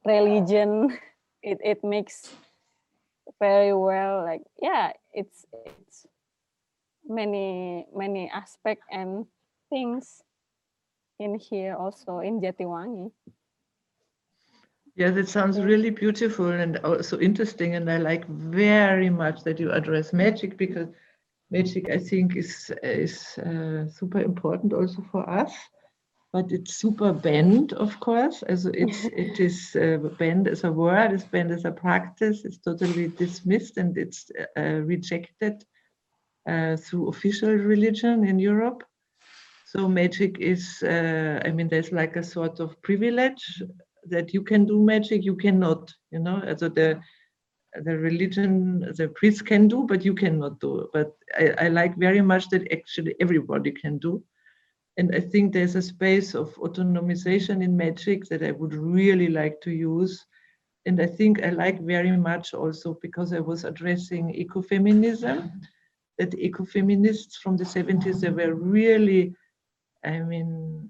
religion. It makes very well, like, yeah, it's many aspect and things in here also in Jatiwangi. Yes, it sounds really beautiful and also interesting, and I like very much that you address magic, because magic, I think, is super important also for us. But it's super banned, of course. As it is banned as a word, it's banned as a practice. It's totally dismissed, and it's rejected through official religion in Europe. So magic is, I mean, there's like a sort of privilege that you can do magic, you cannot, you know. So the religion, the priests can do, but you cannot do. But I like very much that actually everybody can do. And I think there's a space of autonomization in magic that I would really like to use. And I think I like very much also, because I was addressing ecofeminism, that ecofeminists from the 70s, they were really, I mean,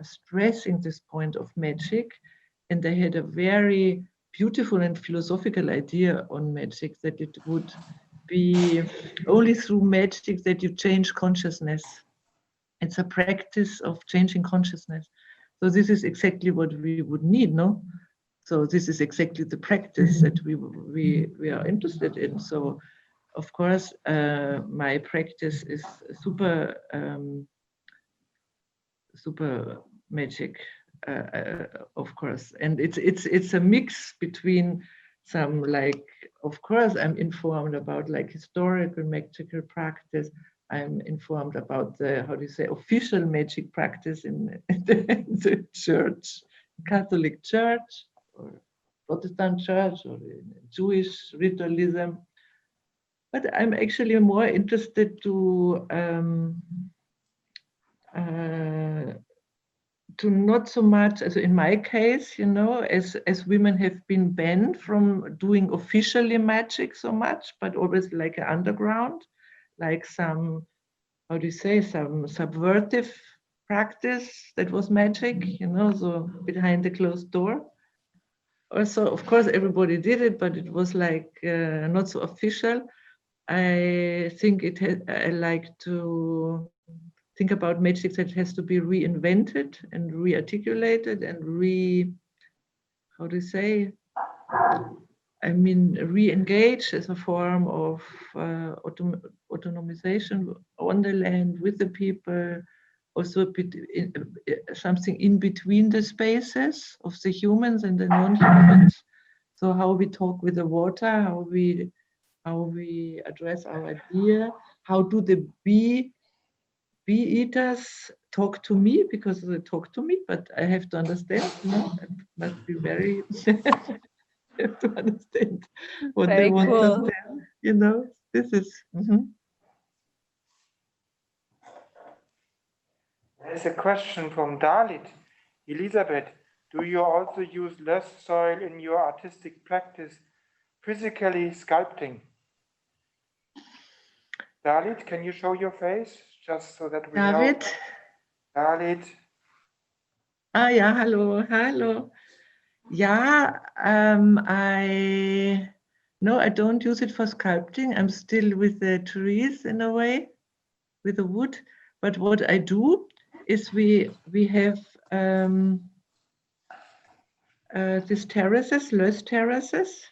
stressing this point of magic. And they had a very beautiful and philosophical idea on magic, that it would be only through magic that you change consciousness. It's a practice of changing consciousness. So this is exactly what we would need, no? So this is exactly the practice that we are interested in. So of course, my practice is super super magic, of course, and it's a mix between some, like, of course, I'm informed about like historical magical practice. I'm informed about the, how do you say, official magic practice in the church, Catholic Church, or Protestant Church, or in Jewish ritualism. But I'm actually more interested to not so much, as in my case, you know, as women have been banned from doing officially magic so much, but always like an underground, like some, how do you say, some subversive practice that was magic, you know, so behind the closed door. Also, of course, everybody did it, but it was like not so official. I think I like to think about magic that has to be reinvented and re-articulated and how do you say? I mean, re-engage as a form of autonomization on the land with the people, also a bit something in between the spaces of the humans and the non-humans. So how we talk with the water, how we address our idea, how do the bee eaters talk to me, because they talk to me, but I have to understand, you know, it must be very I have to understand what Very they want cool. to tell, you know. This is There's a question from Dalit. Elisabeth, do you also use Löss soil in your artistic practice, physically sculpting? Dalit, can you show your face, just so that we David? know? Dalit. Ah, ja, hallo. Yeah, I don't use it for sculpting. I'm still with the trees in a way, with the wood. But what I do is we have these terraces, Löss terraces,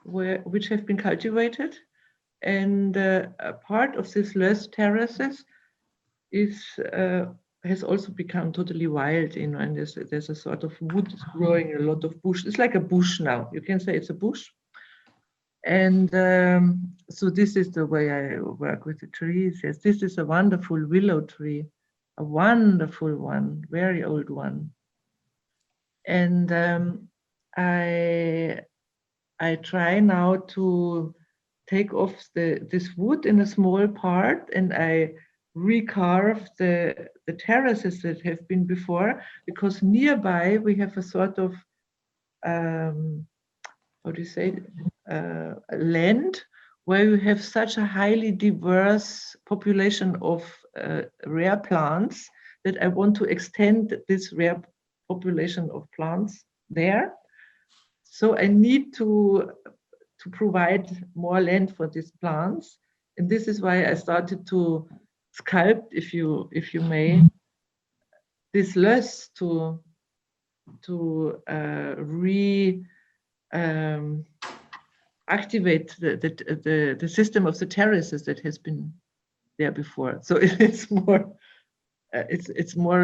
which have been cultivated, and a part of these Löss terraces is has also become totally wild, you know, and there's a sort of wood growing, a lot of bush. It's like a bush now. You can say it's a bush. And so this is the way I work with the trees. Yes, this is a wonderful willow tree, a wonderful one, very old one. And I try now to take off this wood in a small part, and I recarve the terraces that have been before, because nearby we have a sort of how do you say, land where you have such a highly diverse population of rare plants that I want to extend this rare population of plants there. So I need to provide more land for these plants. And this is why I started to sculpt, if you may, this Löss to activate the system of the terraces that has been there before. So it's more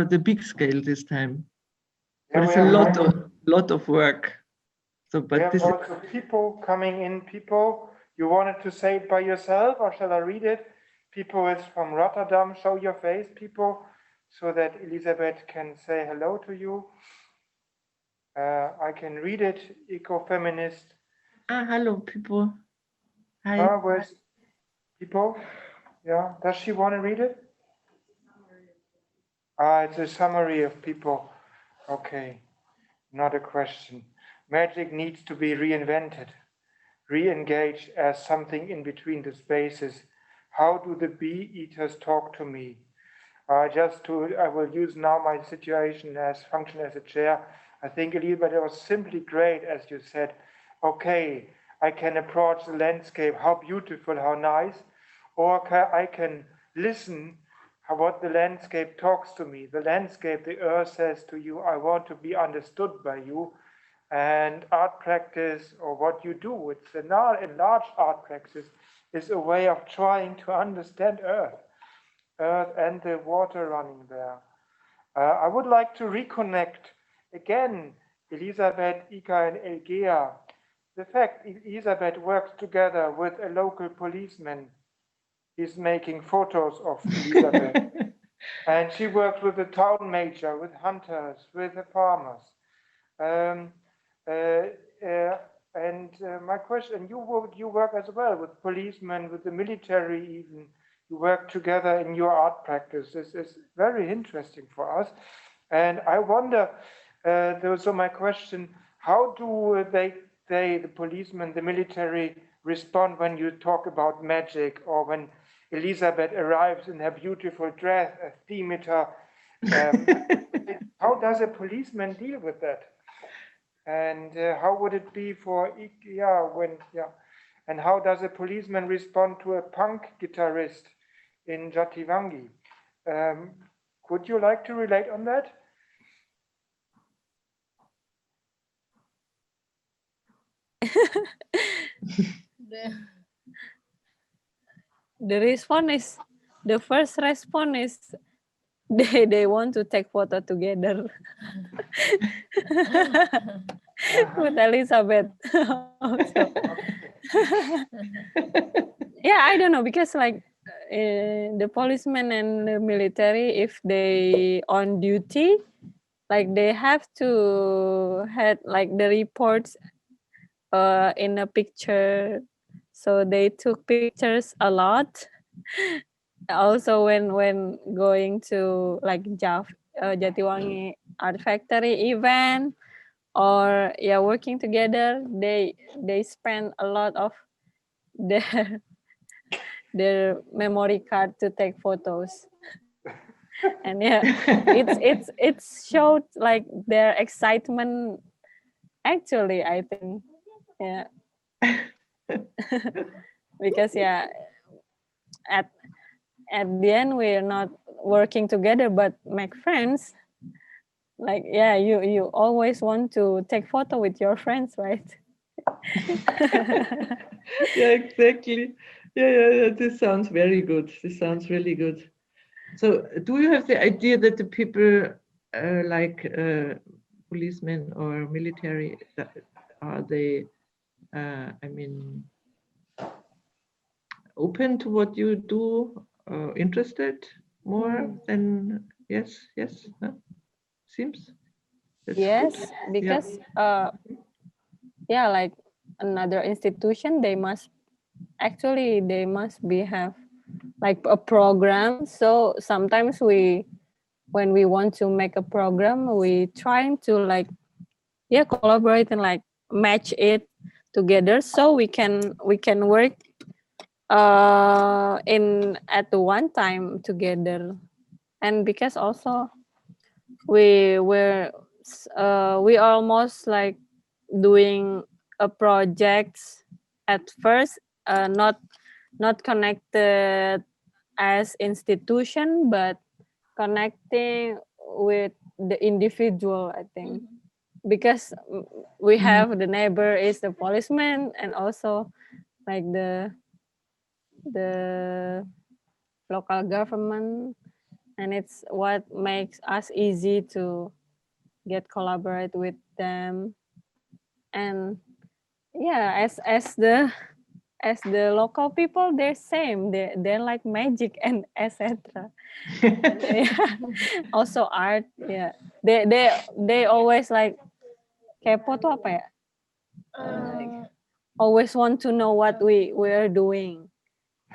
the big scale this time, but it's a lot of work. So, but we have also people coming in. People, you wanted to say it by yourself, or shall I read it? People is from Rotterdam. Show your face, people, so that Elisabeth can say hello to you. I can read it. Ecofeminist. Hello, people. Hi. Where's people? Yeah. Does she want to read it? It's a summary of people. Okay. Not a question. Magic needs to be reinvented, re-engaged as something in between the spaces. How do the bee eaters talk to me? I will use now my situation as function as a chair. I think, Elisabeth, it was simply great, as you said. Okay, I can approach the landscape, how beautiful, how nice, or I can listen what the landscape talks to me. The landscape, the earth says to you, I want to be understood by you. And art practice, or what you do, it's a large art practice, is a way of trying to understand earth and the water running there. I would like to reconnect again Elisabeth, Ika, and Elgea. The fact Elisabeth works together with a local policeman. He's making photos of Elisabeth. And she works with the town major, with hunters, with the farmers. My question, you work as well with policemen, with the military even. You work together in your art practice. This is very interesting for us. And I wonder, so my question, how do the policemen, the military, respond when you talk about magic, or when Elisabeth arrives in her beautiful dress, a theater? How does a policeman deal with that? And how would it be for and how does a policeman respond to a punk guitarist in Jatiwangi? Could you like to relate on that? The first response is they want to take photo together with Elisabeth. Yeah, I don't know, because like the policemen and the military, if they on duty, like they have to had like the reports in a picture, so they took pictures a lot. Also when going to like Jatiwangi Art Factory event, or working together, they spend a lot of their memory card to take photos. And it's showed like their excitement, actually, I think. Because at the end we're not working together but make friends. Like you always want to take photo with your friends, right? Yeah, exactly. Yeah, this sounds very good. This sounds really good. So do you have the idea that the people like policemen or military, are they open to what you do, interested more than yes, no? Seems that's yes good. Because like another institution, they must have like a program. So sometimes when we want to make a program, we trying to like collaborate and like match it together, so we can work at the one time together, and because also we almost like doing a project at first, not connected as institution, but connecting with the individual, I think. Because we have the neighbor is the policeman, and also like the local government, and it's what makes us easy to get collaborate with them. And yeah, as the local people, they're same, they're like magic and etc. Also art, yeah, they always like kepo tuh apa ya, always want to know what we are doing,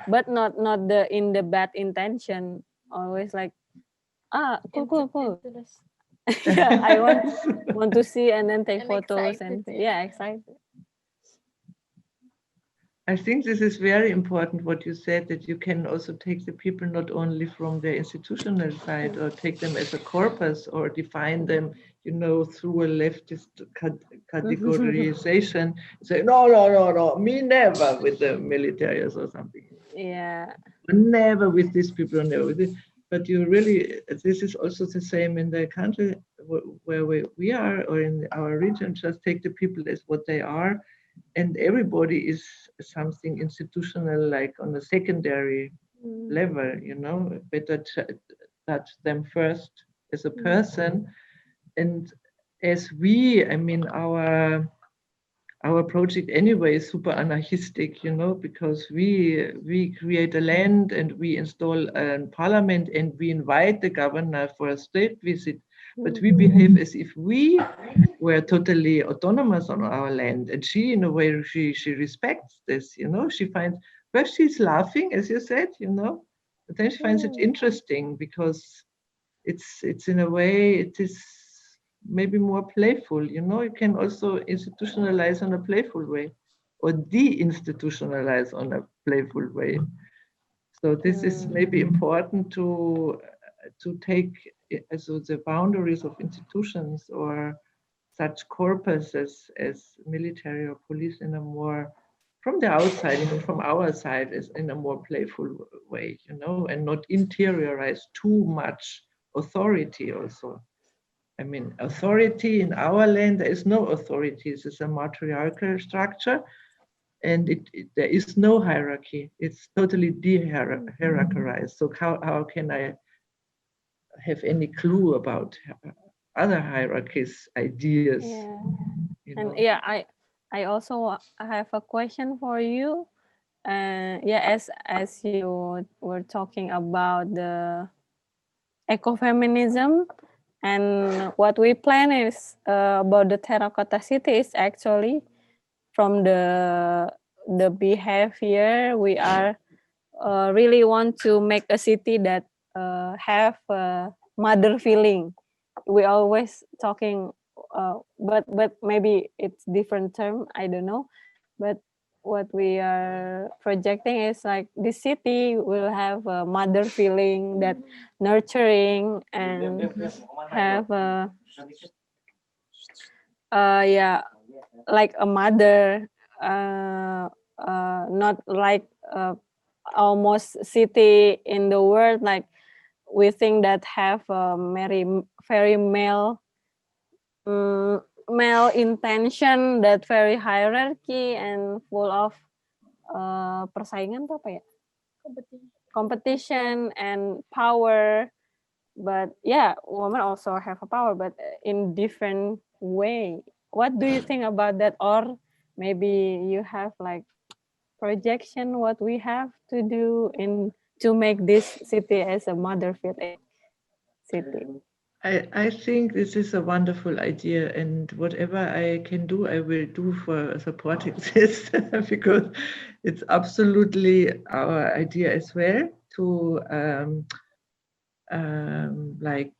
but not in the bad intention, always like cool. Yeah, I want to see and then take photos and yeah, excited. I think this is very important what you said, that you can also take the people not only from their institutional side or take them as a corpus or define them, through a leftist categorization. Say, no, me never with the military or something. Yeah. Never with these people, never with this. But you really, this is also the same in the country where we are, or in our region, just take the people as what they are. And everybody is something institutional, like on a secondary level, better touch them first as a person. And as our project anyway is super anarchistic, because we create a land and we install a parliament and we invite the governor for a state visit, but we behave as if we were totally autonomous on our land. And she, in a way, she respects this, she finds, first she's laughing, as you said, but then she finds it interesting because it's in a way, it is maybe more playful, you can also institutionalize on a playful way or de-institutionalize on a playful way. So this is maybe important to take also the boundaries of institutions or such corpuses as military or police in a more, from the outside, from our side, is in a more playful way, and not interiorize too much authority also. I mean, authority in our land, there is no authority. This is a matriarchal structure, and there is no hierarchy. It's totally de-hierarchized. So how can I have any clue about other hierarchies, ideas? Yeah. And yeah, I also have a question for you. Yeah, as you were talking about the ecofeminism, and what we plan is about the Terracotta City is actually from the behavior we are really want to make a city that have a mother feeling. We always talking, but maybe it's different term, I don't know. But what we are projecting is like this city will have a mother feeling, that nurturing and have a yeah, like a mother, not like almost city in the world, like we think that have a very male intention, that very hierarchy and full of persaingan tuh apa ya? Competition and power. But yeah, women also have a power, but in different way. What do you think about that? Or maybe you have like projection what we have to do to make this city as a mother feeling city? I think this is a wonderful idea, and whatever I can do, I will do for supporting this, because it's absolutely our idea as well to like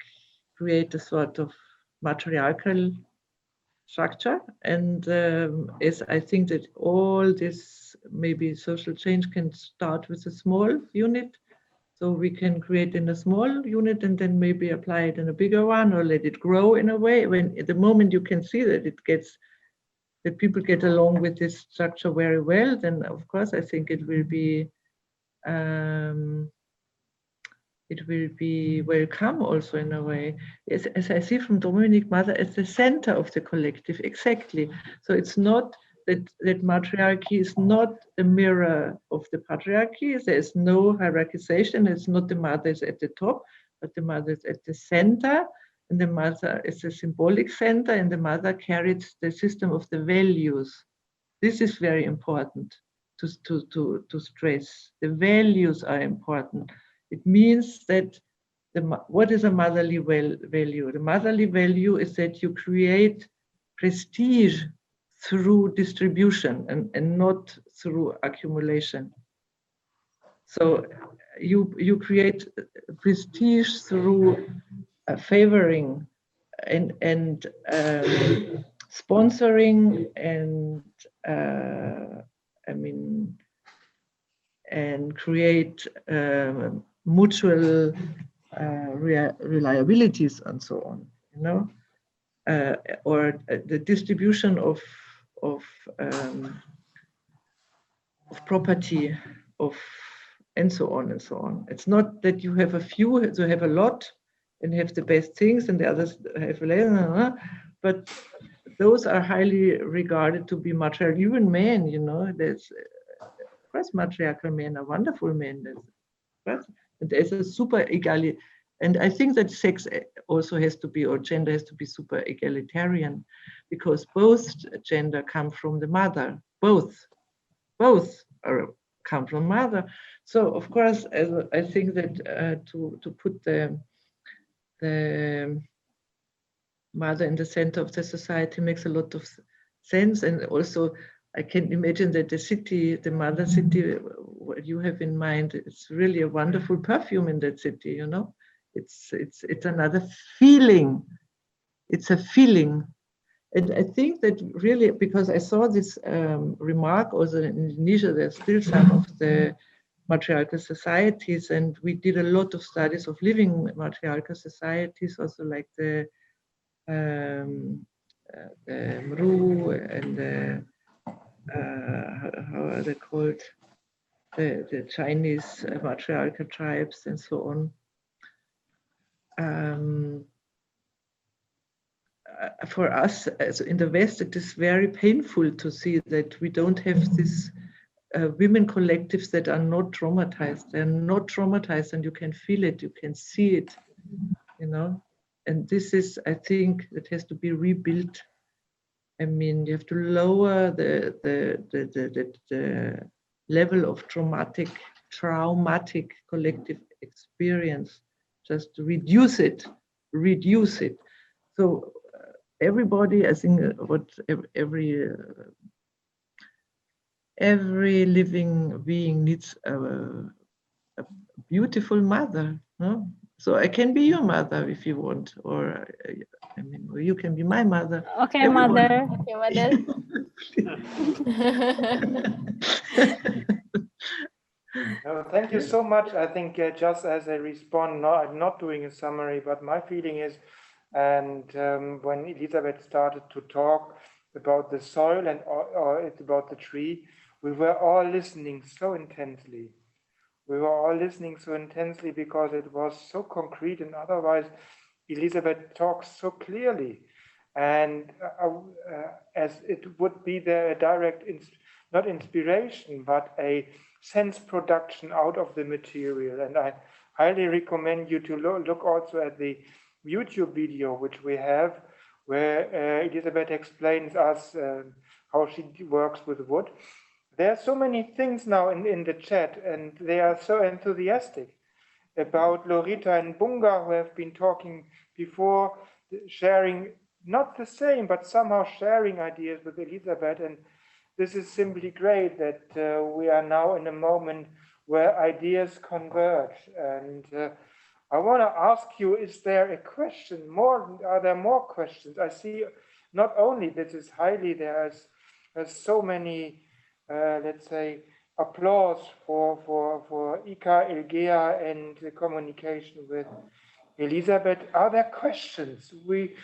create a sort of matriarchal structure. And as I think that all this maybe social change can start with a small unit. So we can create in a small unit and then maybe apply it in a bigger one or let it grow in a way. When at the moment you can see that that people get along with this structure very well, then of course I think it will be welcome also in a way. As I see from Dominic, mother as the center of the collective, exactly. So it's not that matriarchy is not a mirror of the patriarchy. There is no hierarchization. It's not the mother is at the top, but the mother is at the center, and the mother is a symbolic center, and the mother carries the system of the values. This is very important to stress. The values are important. It means that what is a motherly value? The motherly value is that you create prestige through distribution and not through accumulation. So you create prestige through favoring and sponsoring and and create mutual reliabilities and so on, you know, or the distribution of property, and so on and so on. It's not that you have a few, you have a lot and have the best things and the others have less, but those are highly regarded to be matriarchal. Even men, you know, there's of course matriarchal men are wonderful men. And there's a super egali, and I think that sex also has to be, or gender has to be super egalitarian, because both gender come from the mother. Both come from mother. So of course, I think that to put the mother in the center of the society makes a lot of sense. And also I can imagine that the city, the mother city, what you have in mind, it's really a wonderful perfume in that city, you know. It's another feeling. It's a feeling. And I think that really, because I saw this remark also in Indonesia, there's still some of the matriarchal societies, and we did a lot of studies of living matriarchal societies, also like the Mru and the how are they called? The Chinese matriarchal tribes and so on. For us, as in the West, it is very painful to see that we don't have this women collectives that are not traumatized. They're not traumatized, and you can feel it, you can see it, you know. And this is, I think, that has to be rebuilt. I mean, you have to lower the level of traumatic collective experience, just to reduce it. So everybody, I think, what every living being needs a beautiful mother, no? So I can be your mother if you want, or I mean, or you can be my mother. Okay, mother. Okay, mother. No, thank you so much. I think just as a response, no, I'm not doing a summary, but my feeling is, and when Elisabeth started to talk about the soil and or it's about the tree, we were all listening so intensely. We were all listening so intensely because it was so concrete, and otherwise Elisabeth talks so clearly, and as it would be there a direct, not inspiration, but a sense production out of the material. And I highly recommend you to look also at the YouTube video which we have, where Elisabeth explains us how she works with wood. There are so many things now in the chat, and they are so enthusiastic about Lorita and Bunga, who have been talking before, sharing not the same, but somehow sharing ideas with Elisabeth. And this is simply great that we are now in a moment where ideas converge. And I want to ask you, is there a question more? Are there more questions? I see not only this is highly, there's so many, let's say, applause for Ika, Ilgea, and the communication with Elisabeth. Are there questions? We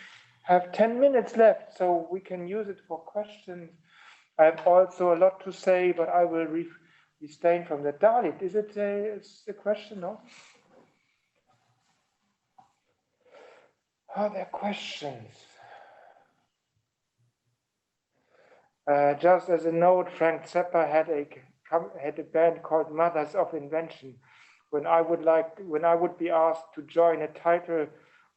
have 10 minutes left, so we can use it for questions. I have also a lot to say, but I will refrain from that. Dalit, is it a question? No? Are there questions? Just as a note, Frank Zappa had a band called Mothers of Invention. When I would be asked to join a title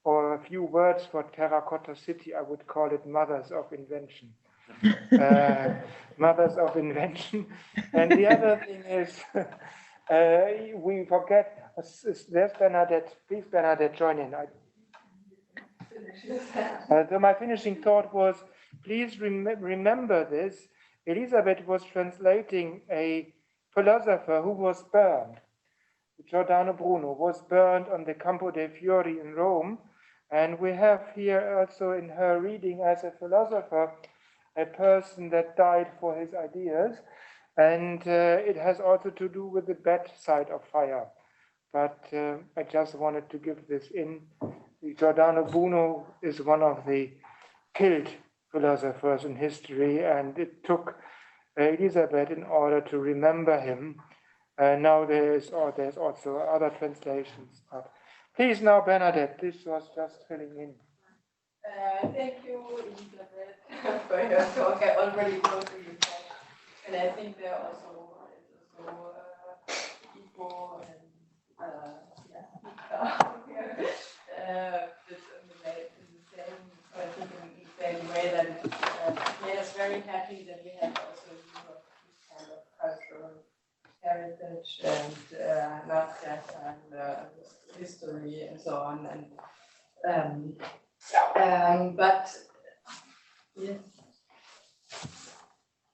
or a few words for Terracotta City, I would call it Mothers of Invention. Mothers of Invention. And the other thing is, we forget, there's Bernadette. Please, Bernadette, join in. So my finishing thought was, please remember this. Elisabeth was translating a philosopher who was burned. Giordano Bruno was burned on the Campo dei Fiori in Rome. And we have here also in her reading as a philosopher, a person that died for his ideas. And it has also to do with the bad side of fire. But I just wanted to give this in. Giordano Bruno is one of the killed philosophers in history, and it took Elisabeth in order to remember him. Now there's also other translations. But please now, Bernadette, this was just filling in. Thank you, Elisabeth, for your talk. I already wrote to you, and I think there are also Ipo and in the same way that it made us very happy that we have also this kind of cultural heritage and not just history and so on. But yes,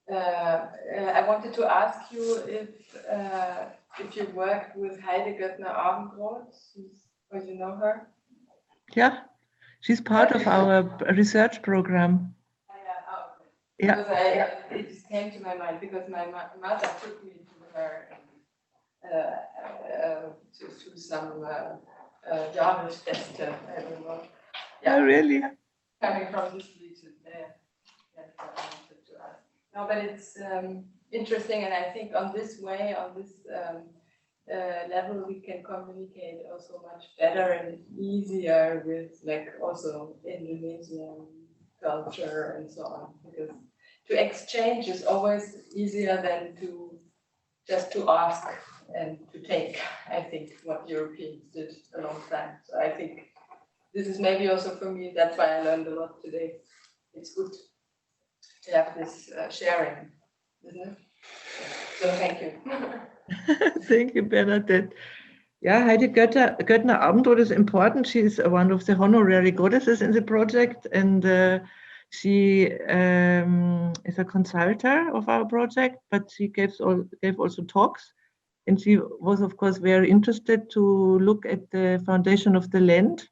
I wanted to ask you if you worked with Heide Göttner-Abendroth, or you know her? Yeah, she's part of our research program. Yeah. Because it just came to my mind because my mother took me to her to some Jarvis test. I don't know. Yeah. Oh, really? Coming from this region there. That's what I wanted to ask. No, but it's interesting, and I think on this way, on this level, we can communicate also much better and easier with like also Indonesian culture and so on, because to exchange is always easier than just to ask and to take. I think what Europeans did a long time. So I think this is maybe also for me, that's why I learned a lot today. It's good to have this sharing, isn't it? So thank you. Thank you, Bernadette. Yeah, Heide Göttner-Abendroth is important. She is one of the honorary goddesses in the project, and she is a consultant of our project, but she gave also talks. And she was, of course, very interested to look at the foundation of the land.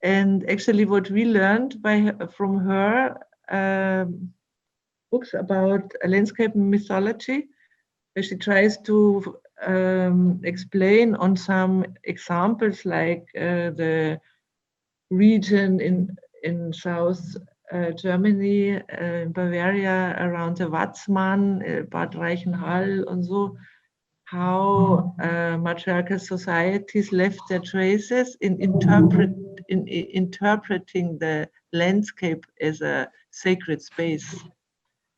And actually what we learned from her books about landscape mythology, where she tries to explain on some examples like the region in South Germany, Bavaria, around the Watzmann, Bad Reichenhall and so, how matriarchal societies left their traces in interpreting the landscape as a sacred space.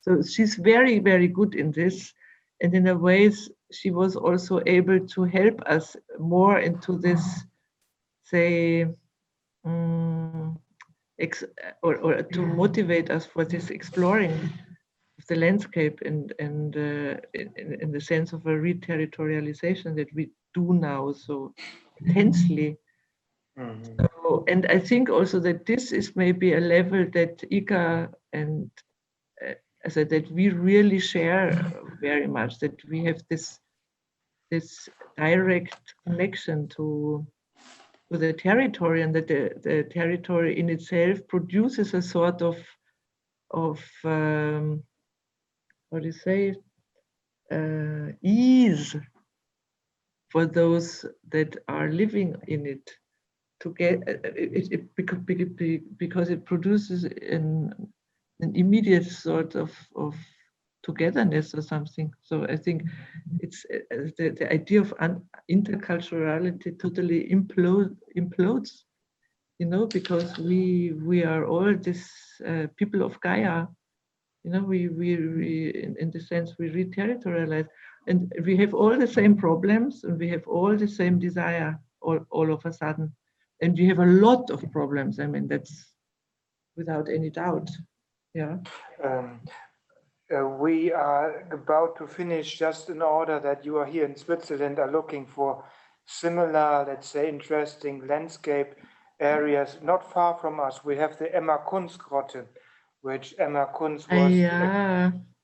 So she's very, very good in this. And in a way, she was also able to help us more into this, say, or to motivate us for this exploring of the landscape and in the sense of a re-territorialization that we do now so intensely. Mm-hmm. So, and I think also that this is maybe a level that Ika and that we really share very much, that we have this direct connection to the territory, and that the territory in itself produces a sort of what do you say, ease for those that are living in it, to get because it produces an immediate sort of togetherness or something. So I think it's the idea of interculturality totally implodes, you know, because we are all this people of Gaia. You know, we in the sense we re-territorialize, and we have all the same problems, and we have all the same desire all of a sudden, and we have a lot of problems. I mean, that's without any doubt. Yeah. We are about to finish, just in order that you are here in Switzerland are looking for similar, let's say, interesting landscape areas not far from us. We have the Emma Kunstgrotte, which Emma Kunst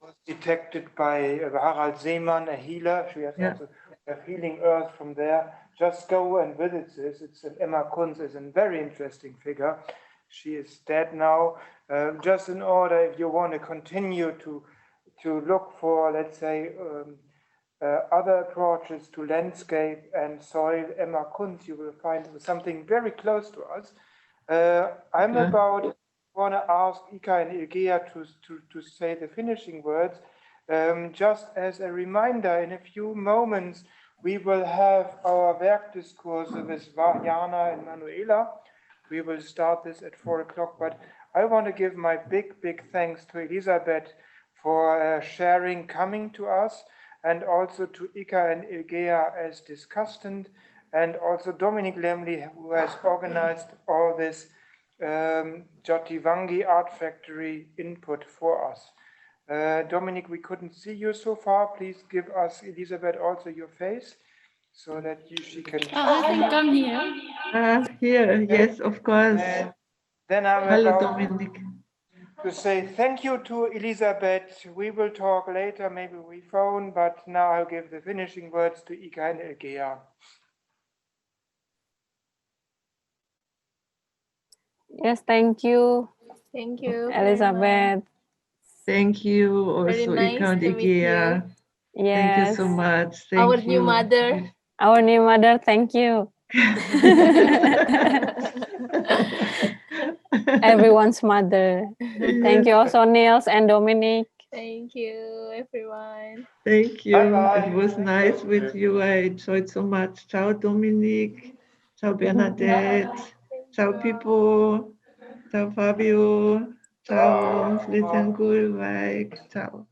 was detected by Harald Seemann, a healer. She has also a healing earth from there. Just go and visit this. It's an Emma Kunst is a very interesting figure. She is dead now. Just in order, if you want to continue to look for, let's say, other approaches to landscape and soil, Emma Kunst, you will find something very close to us. I'm want to ask Ika and Ilgea to say the finishing words. Just as a reminder, in a few moments, we will have our Werkdiskurs with Jana and Manuela. We will start this at 4 o'clock, but I want to give my big thanks to Elisabeth for sharing, coming to us, and also to Ika and Ilgea as discussant, and also Dominic Lemley, who has organized all this Jatiwangi Art Factory input for us. Dominic, we couldn't see you so far. Please give us, Elisabeth, also your face so that she can. I think I'm here. Here, yes, of course. And then I'm Hello, about Dominic. to say thank you to Elisabeth. We will talk later, maybe we phone, but now I'll give the finishing words to Ika and Ilgea. Yes, thank you. Thank you, Elisabeth. Thank you Very also, nice Ika and to meet Ilgea. Yes. Thank you so much. Our new mother. Our new mother, thank you. Everyone's mother. Thank you also, Niels and Dominic. Thank you, everyone. Thank you. Bye-bye. It was nice with you. I enjoyed so much. Ciao, Dominic. Ciao, Bernadette. Ciao, Pippo. Ciao, Fabio. Ciao, Flitjan Gulwijk. Ciao.